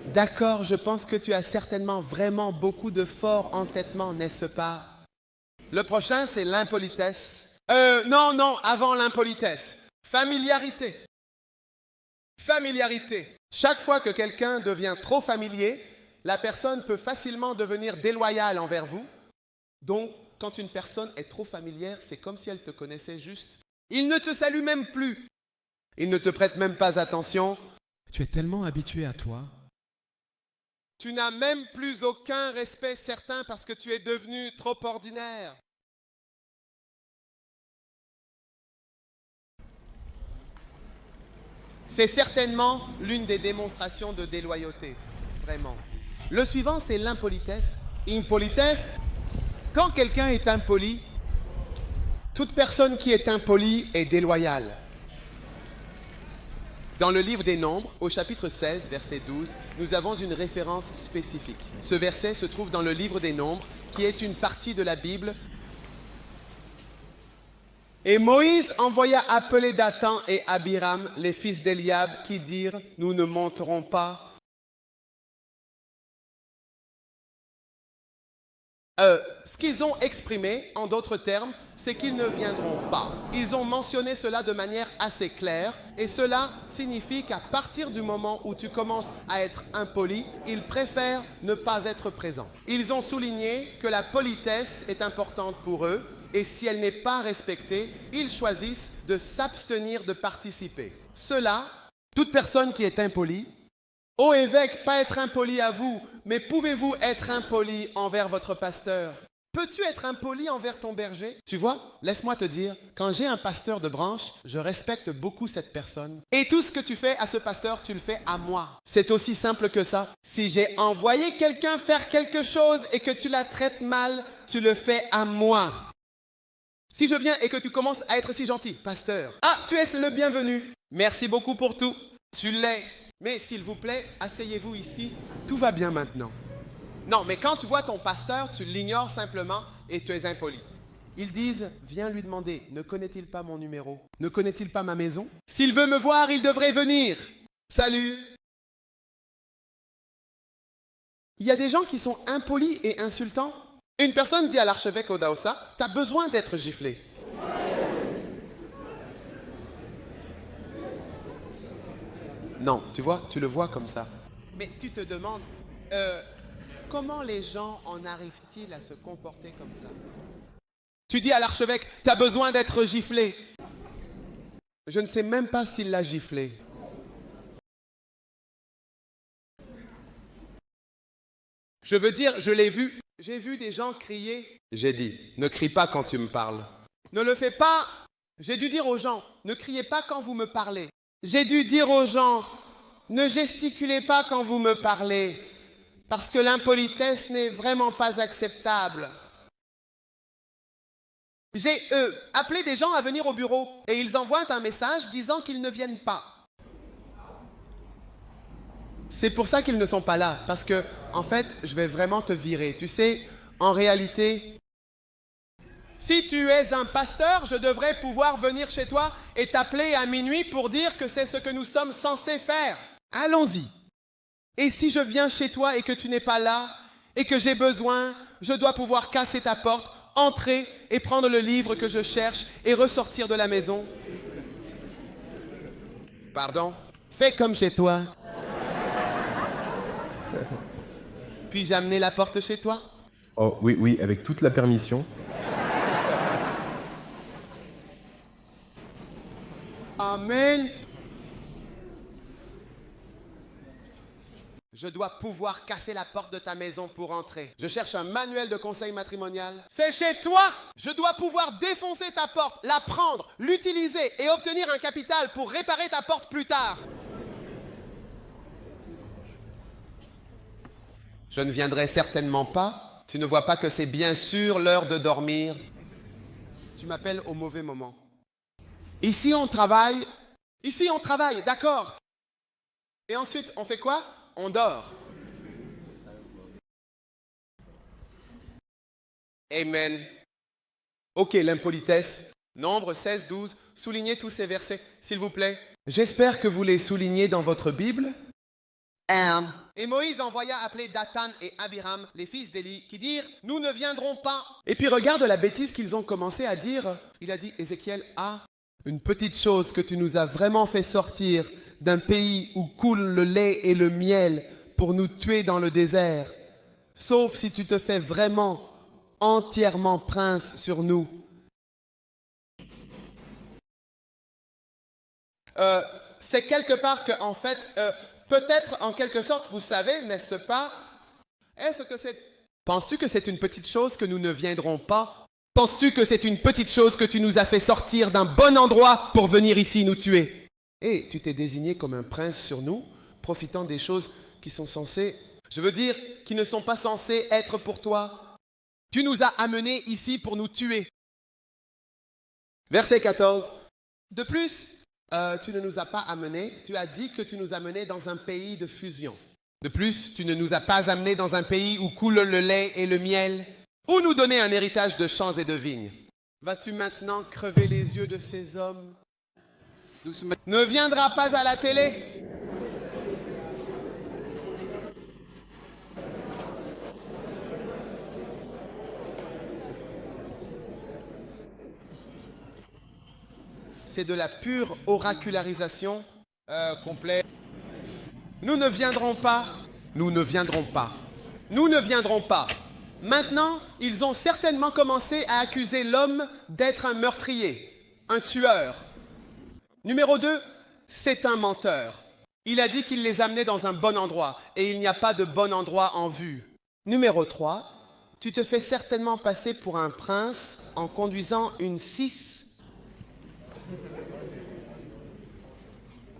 D'accord, je pense que tu as certainement vraiment beaucoup de forts entêtements, n'est-ce pas? Le prochain, c'est l'impolitesse. Non, avant l'impolitesse. Familiarité. Familiarité. Chaque fois que quelqu'un devient trop familier, la personne peut facilement devenir déloyale envers vous. Donc, quand une personne est trop familière, c'est comme si elle te connaissait juste. Il ne te salue même plus. Il ne te prête même pas attention. Tu es tellement habitué à toi. Tu n'as même plus aucun respect certain parce que tu es devenu trop ordinaire. C'est certainement l'une des démonstrations de déloyauté, vraiment. Le suivant, c'est l'impolitesse. Impolitesse, quand quelqu'un est impoli, toute personne qui est impolie est déloyale. Dans le livre des Nombres, au chapitre 16, verset 12, nous avons une référence spécifique. Ce verset se trouve dans le livre des Nombres, qui est une partie de la Bible. Et Moïse envoya appeler Dathan et Abiram, les fils d'Eliab, qui dirent « Nous ne monterons pas ». Ce qu'ils ont exprimé, en d'autres termes, c'est qu'ils ne viendront pas. Ils ont mentionné cela de manière assez claire et cela signifie qu'à partir du moment où tu commences à être impoli, ils préfèrent ne pas être présents. Ils ont souligné que la politesse est importante pour eux et si elle n'est pas respectée, ils choisissent de s'abstenir de participer. Cela, toute personne qui est impolie, ô évêque, pas être impoli à vous, mais pouvez-vous être impoli envers votre pasteur? Peux-tu être impoli envers ton berger? Tu vois, laisse-moi te dire, quand j'ai un pasteur de branche, je respecte beaucoup cette personne. Et tout ce que tu fais à ce pasteur, tu le fais à moi. C'est aussi simple que ça. Si j'ai envoyé quelqu'un faire quelque chose et que tu la traites mal, tu le fais à moi. Si je viens et que tu commences à être si gentil, pasteur, ah, tu es le bienvenu. Merci beaucoup pour tout. Tu l'es. Mais s'il vous plaît, asseyez-vous ici. Tout va bien maintenant. Non, mais quand tu vois ton pasteur, tu l'ignores simplement et tu es impoli. Ils disent, viens lui demander, ne connaît-il pas mon numéro? Ne connaît-il pas ma maison? S'il veut me voir, il devrait venir. Salut. Il y a des gens qui sont impolis et insultants. Une personne dit à l'archevêque Odaosa, t'as besoin d'être giflé. Non, tu vois, tu le vois comme ça. Mais tu te demandes, comment les gens en arrivent-ils à se comporter comme ça? Tu dis à l'archevêque, t'as besoin d'être giflé. Je ne sais même pas s'il l'a giflé. Je veux dire, je l'ai vu. J'ai vu des gens crier. J'ai dit, ne crie pas quand tu me parles. Ne le fais pas. J'ai dû dire aux gens, ne criez pas quand vous me parlez. J'ai dû dire aux gens, ne gesticulez pas quand vous me parlez, parce que l'impolitesse n'est vraiment pas acceptable. J'ai appelé des gens à venir au bureau et ils envoient un message disant qu'ils ne viennent pas. C'est pour ça qu'ils ne sont pas là, parce que, en fait, je vais vraiment te virer. Tu sais, en réalité, si tu es un pasteur, je devrais pouvoir venir chez toi et t'appeler à minuit pour dire que c'est ce que nous sommes censés faire. Allons-y. Et si je viens chez toi et que tu n'es pas là et que j'ai besoin, je dois pouvoir casser ta porte, entrer et prendre le livre que je cherche et ressortir de la maison. Pardon? Fais comme chez toi. Puis-je amener la porte chez toi? Oh oui, avec toute la permission. Amen. Je dois pouvoir casser la porte de ta maison pour entrer. Je cherche un manuel de conseil matrimonial. C'est chez toi. Je dois pouvoir défoncer ta porte, la prendre, l'utiliser et obtenir un capital pour réparer ta porte plus tard. Je ne viendrai certainement pas Tu ne vois pas que c'est bien sûr l'heure de dormir. Tu m'appelles au mauvais moment. Ici, on travaille. Ici, on travaille, d'accord. Et ensuite, on fait quoi? On dort. Amen. Ok, l'impolitesse. Nombre 16, 12. Soulignez tous ces versets, s'il vous plaît. J'espère que vous les soulignez dans votre Bible. Et Moïse envoya appeler Dathan et Abiram, les fils d'Élie, qui dirent « Nous ne viendrons pas ». Et puis regarde la bêtise qu'ils ont commencé à dire. Il a dit, Ézéchiel, ah, une petite chose que tu nous as vraiment fait sortir d'un pays où coule le lait et le miel pour nous tuer dans le désert. Sauf si tu te fais vraiment entièrement prince sur nous. C'est quelque part que, en fait, peut-être en quelque sorte, vous savez, n'est-ce pas? Est-ce que c'est... Penses-tu que c'est une petite chose que nous ne viendrons pas? Penses-tu que c'est une petite chose que tu nous as fait sortir d'un bon endroit pour venir ici nous tuer? Et tu t'es désigné comme un prince sur nous, profitant des choses qui sont censées... Je veux dire, qui ne sont pas censées être pour toi. Tu nous as amenés ici pour nous tuer. Verset 14. De plus... tu ne nous as pas amenés, tu as dit que tu nous amenais dans un pays de fusion. De plus, tu ne nous as pas amenés dans un pays où coule le lait et le miel, ou nous donner un héritage de champs et de vignes. Vas-tu maintenant crever les yeux de ces hommes? Ne viendra pas à la télé? C'est de la pure oracularisation complète. Nous ne viendrons pas. Nous ne viendrons pas. Nous ne viendrons pas. Maintenant, ils ont certainement commencé à accuser l'homme d'être un meurtrier, un tueur. Numéro 2, c'est un menteur. Il a dit qu'il les amenait dans un bon endroit et il n'y a pas de bon endroit en vue. Numéro 3, tu te fais certainement passer pour un prince en conduisant une 6.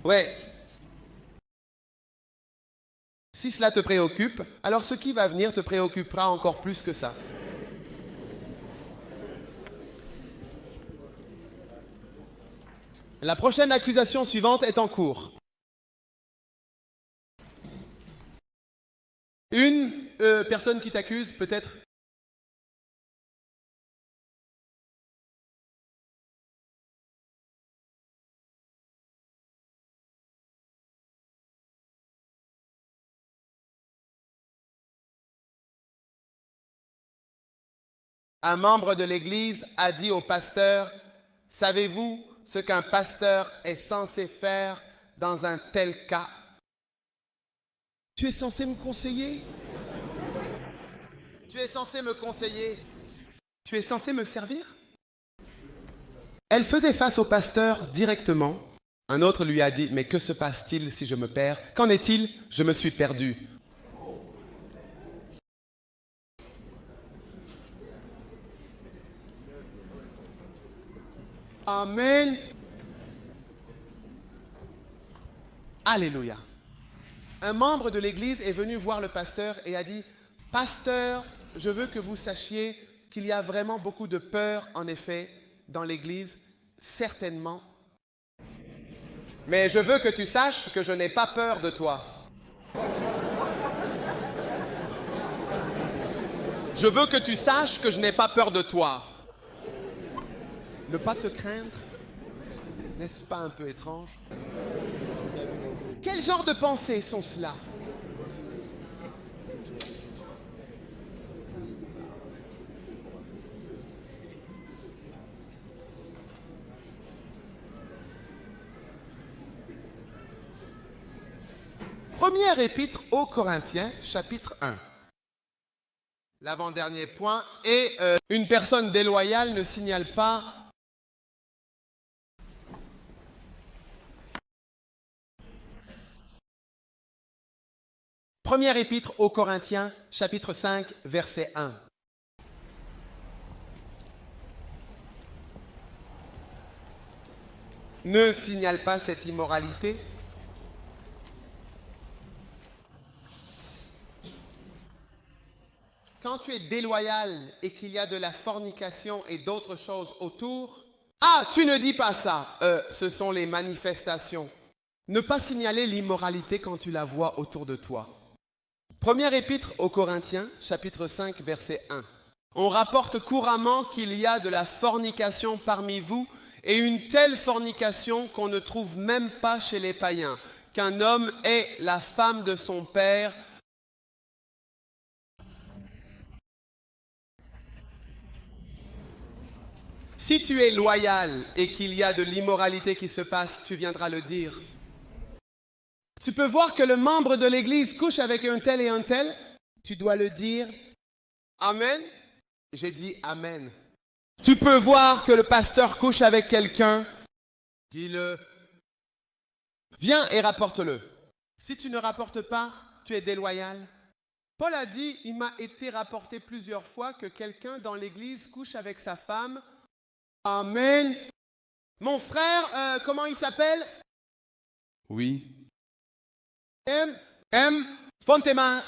Ouais. Si cela te préoccupe, alors ce qui va venir te préoccupera encore plus que ça. La prochaine accusation suivante est en cours. Une personne qui t'accuse, peut-être. Un membre de l'Église a dit au pasteur, « Savez-vous ce qu'un pasteur est censé faire dans un tel cas? » Tu es censé me conseiller? Tu es censé me conseiller? Tu es censé me servir? Elle faisait face au pasteur directement. Un autre lui a dit, « Mais que se passe-t-il si je me perds? Qu'en est-il? Je me suis perdu. » Amen. Alléluia. Un membre de l'église est venu voir le pasteur et a dit, « Pasteur, je veux que vous sachiez qu'il y a vraiment beaucoup de peur, en effet, dans l'église, certainement. Mais je veux que tu saches que je n'ai pas peur de toi. Je veux que tu saches que je n'ai pas peur de toi. » Ne pas te craindre, n'est-ce pas un peu étrange? Quel genre de pensées sont cela? Première épître aux Corinthiens, chapitre 1. L'avant-dernier point, et une personne déloyale ne signale pas Première épître aux Corinthiens, chapitre 5, verset 1. Ne signale pas cette immoralité. quand tu es déloyal et qu'il y a de la fornication et d'autres choses autour, ah, tu ne dis pas ça. Ce sont les manifestations. Ne pas signaler l'immoralité quand tu la vois autour de toi. Première épître aux Corinthiens, chapitre 5, verset 1. On rapporte couramment qu'il y a de la fornication parmi vous et une telle fornication qu'on ne trouve même pas chez les païens, qu'un homme est la femme de son père. Si tu es loyal et qu'il y a de l'immoralité qui se passe, tu viendras le dire. Tu peux voir que le membre de l'Église couche avec un tel et un tel, tu dois le dire. Amen. J'ai dit Amen. Tu peux voir que le pasteur couche avec quelqu'un, dis-le. Viens et rapporte-le. Si tu ne rapportes pas, tu es déloyal. Paul a dit, il m'a été rapporté plusieurs fois que quelqu'un dans l'Église couche avec sa femme. Amen. Mon frère, comment il s'appelle? Oui. Fontema.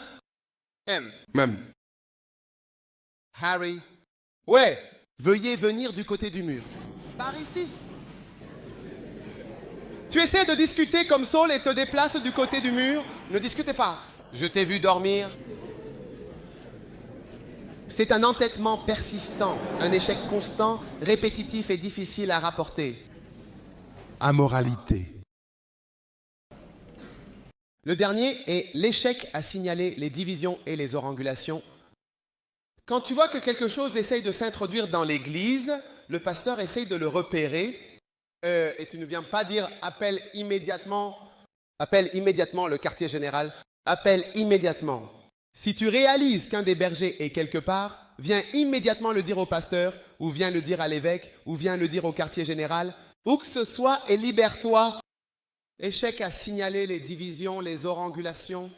Même. Harry. Ouais. Veuillez venir du côté du mur. Par ici. Tu essaies de discuter comme Saul et te déplaces du côté du mur. Ne discutez pas. Je t'ai vu dormir. C'est un entêtement persistant, un échec constant, répétitif et difficile à rapporter. Amoralité. Le dernier est l'échec à signaler les divisions et les orangulations. Quand tu vois que quelque chose essaye de s'introduire dans l'église, le pasteur essaye de le repérer et tu ne viens pas dire appelle immédiatement le quartier général, appelle immédiatement. Si tu réalises qu'un des bergers est quelque part, viens immédiatement le dire au pasteur ou viens le dire à l'évêque ou viens le dire au quartier général, où que ce soit et libère-toi. Échec à signaler les divisions, les orangulations.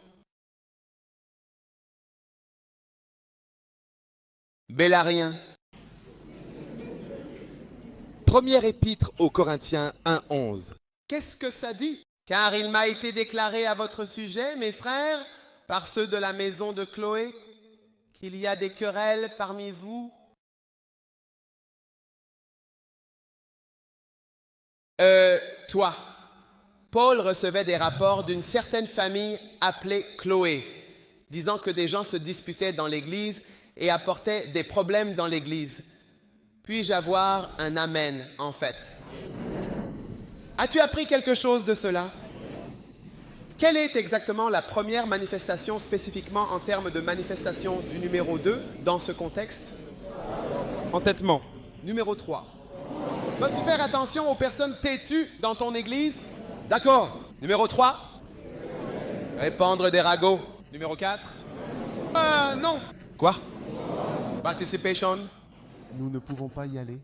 Bélarien. Première épître aux Corinthiens 1:11. Qu'est-ce que ça dit? Car il m'a été déclaré à votre sujet, mes frères, par ceux de la maison de Chloé, qu'il y a des querelles parmi vous. Toi, Paul recevait des rapports d'une certaine famille appelée Chloé, disant que des gens se disputaient dans l'église et apportaient des problèmes dans l'église. Puis-je avoir un amen, en fait? As-tu appris quelque chose de cela? Quelle est exactement la première manifestation spécifiquement en termes de manifestation du numéro 2 dans ce contexte? Entêtement. Numéro 3. Vas-tu faire attention aux personnes têtues dans ton église? D'accord. Numéro 3. Répandre des ragots. Numéro 4. Non. Quoi? Participation. Nous ne pouvons pas y aller.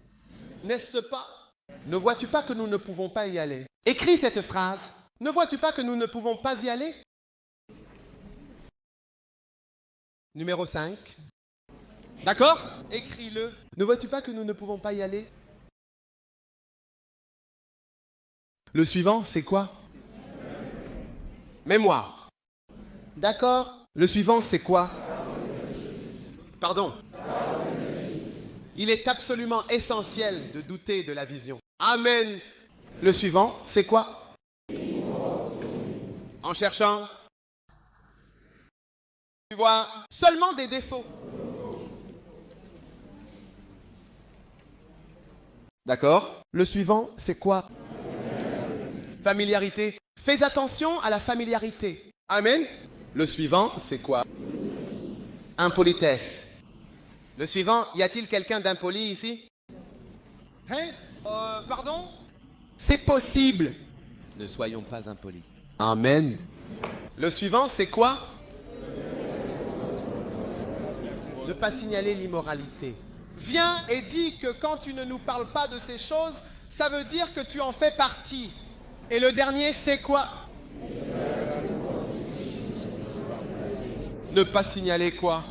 N'est-ce pas? Ne vois-tu pas que nous ne pouvons pas y aller? Écris cette phrase. Ne vois-tu pas que nous ne pouvons pas y aller? Numéro 5. D'accord? Écris-le. Ne vois-tu pas que nous ne pouvons pas y aller? Le suivant, c'est quoi? Mémoire. D'accord? Le suivant, c'est quoi? Pardon. Il est absolument essentiel de douter de la vision. Amen. Le suivant, c'est quoi? En cherchant. Tu vois, seulement des défauts. D'accord? Le suivant, c'est quoi? Familiarité. Fais attention à la familiarité. Amen. Le suivant, c'est quoi? Impolitesse. Le suivant, y a-t-il quelqu'un d'impoli ici? Hein? Pardon? C'est possible. Ne soyons pas impolis. Amen. Le suivant, c'est quoi? Ne pas signaler l'immoralité. Viens et dis que quand tu ne nous parles pas de ces choses, ça veut dire que tu en fais partie. Et le dernier, c'est quoi? Ne pas signaler quoi?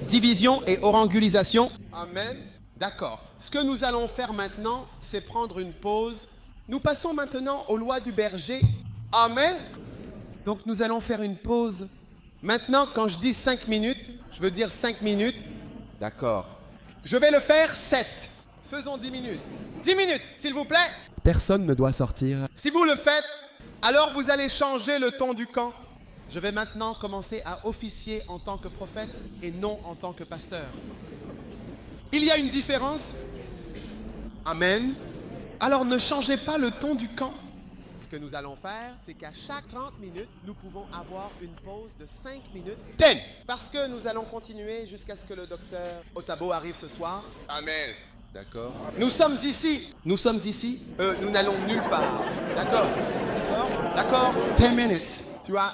Division et orangulisation. Amen. D'accord. Ce que nous allons faire maintenant, c'est prendre une pause. Nous passons maintenant aux lois du berger. Amen. Donc nous allons faire une pause Maintenant, quand je dis 5 minutes, je veux dire 5 minutes. D'accord. Je vais le faire 7. Faisons 10 minutes. 10 minutes, s'il vous plaît. Personne ne doit sortir. Si vous le faites, alors vous allez changer le ton du camp. Je vais maintenant commencer à officier en tant que prophète et non en tant que pasteur. Il y a une différence. Amen. Alors ne changez pas le ton du camp. Ce que nous allons faire, c'est qu'à chaque 30 minutes, nous pouvons avoir une pause de 5 minutes. 10. Parce que nous allons continuer jusqu'à ce que le docteur Otabo arrive ce soir. Amen. D'accord. Nous sommes ici. Nous sommes ici. Nous n'allons nulle part. D'accord. D'accord. D'accord. 10 minutes. Tu as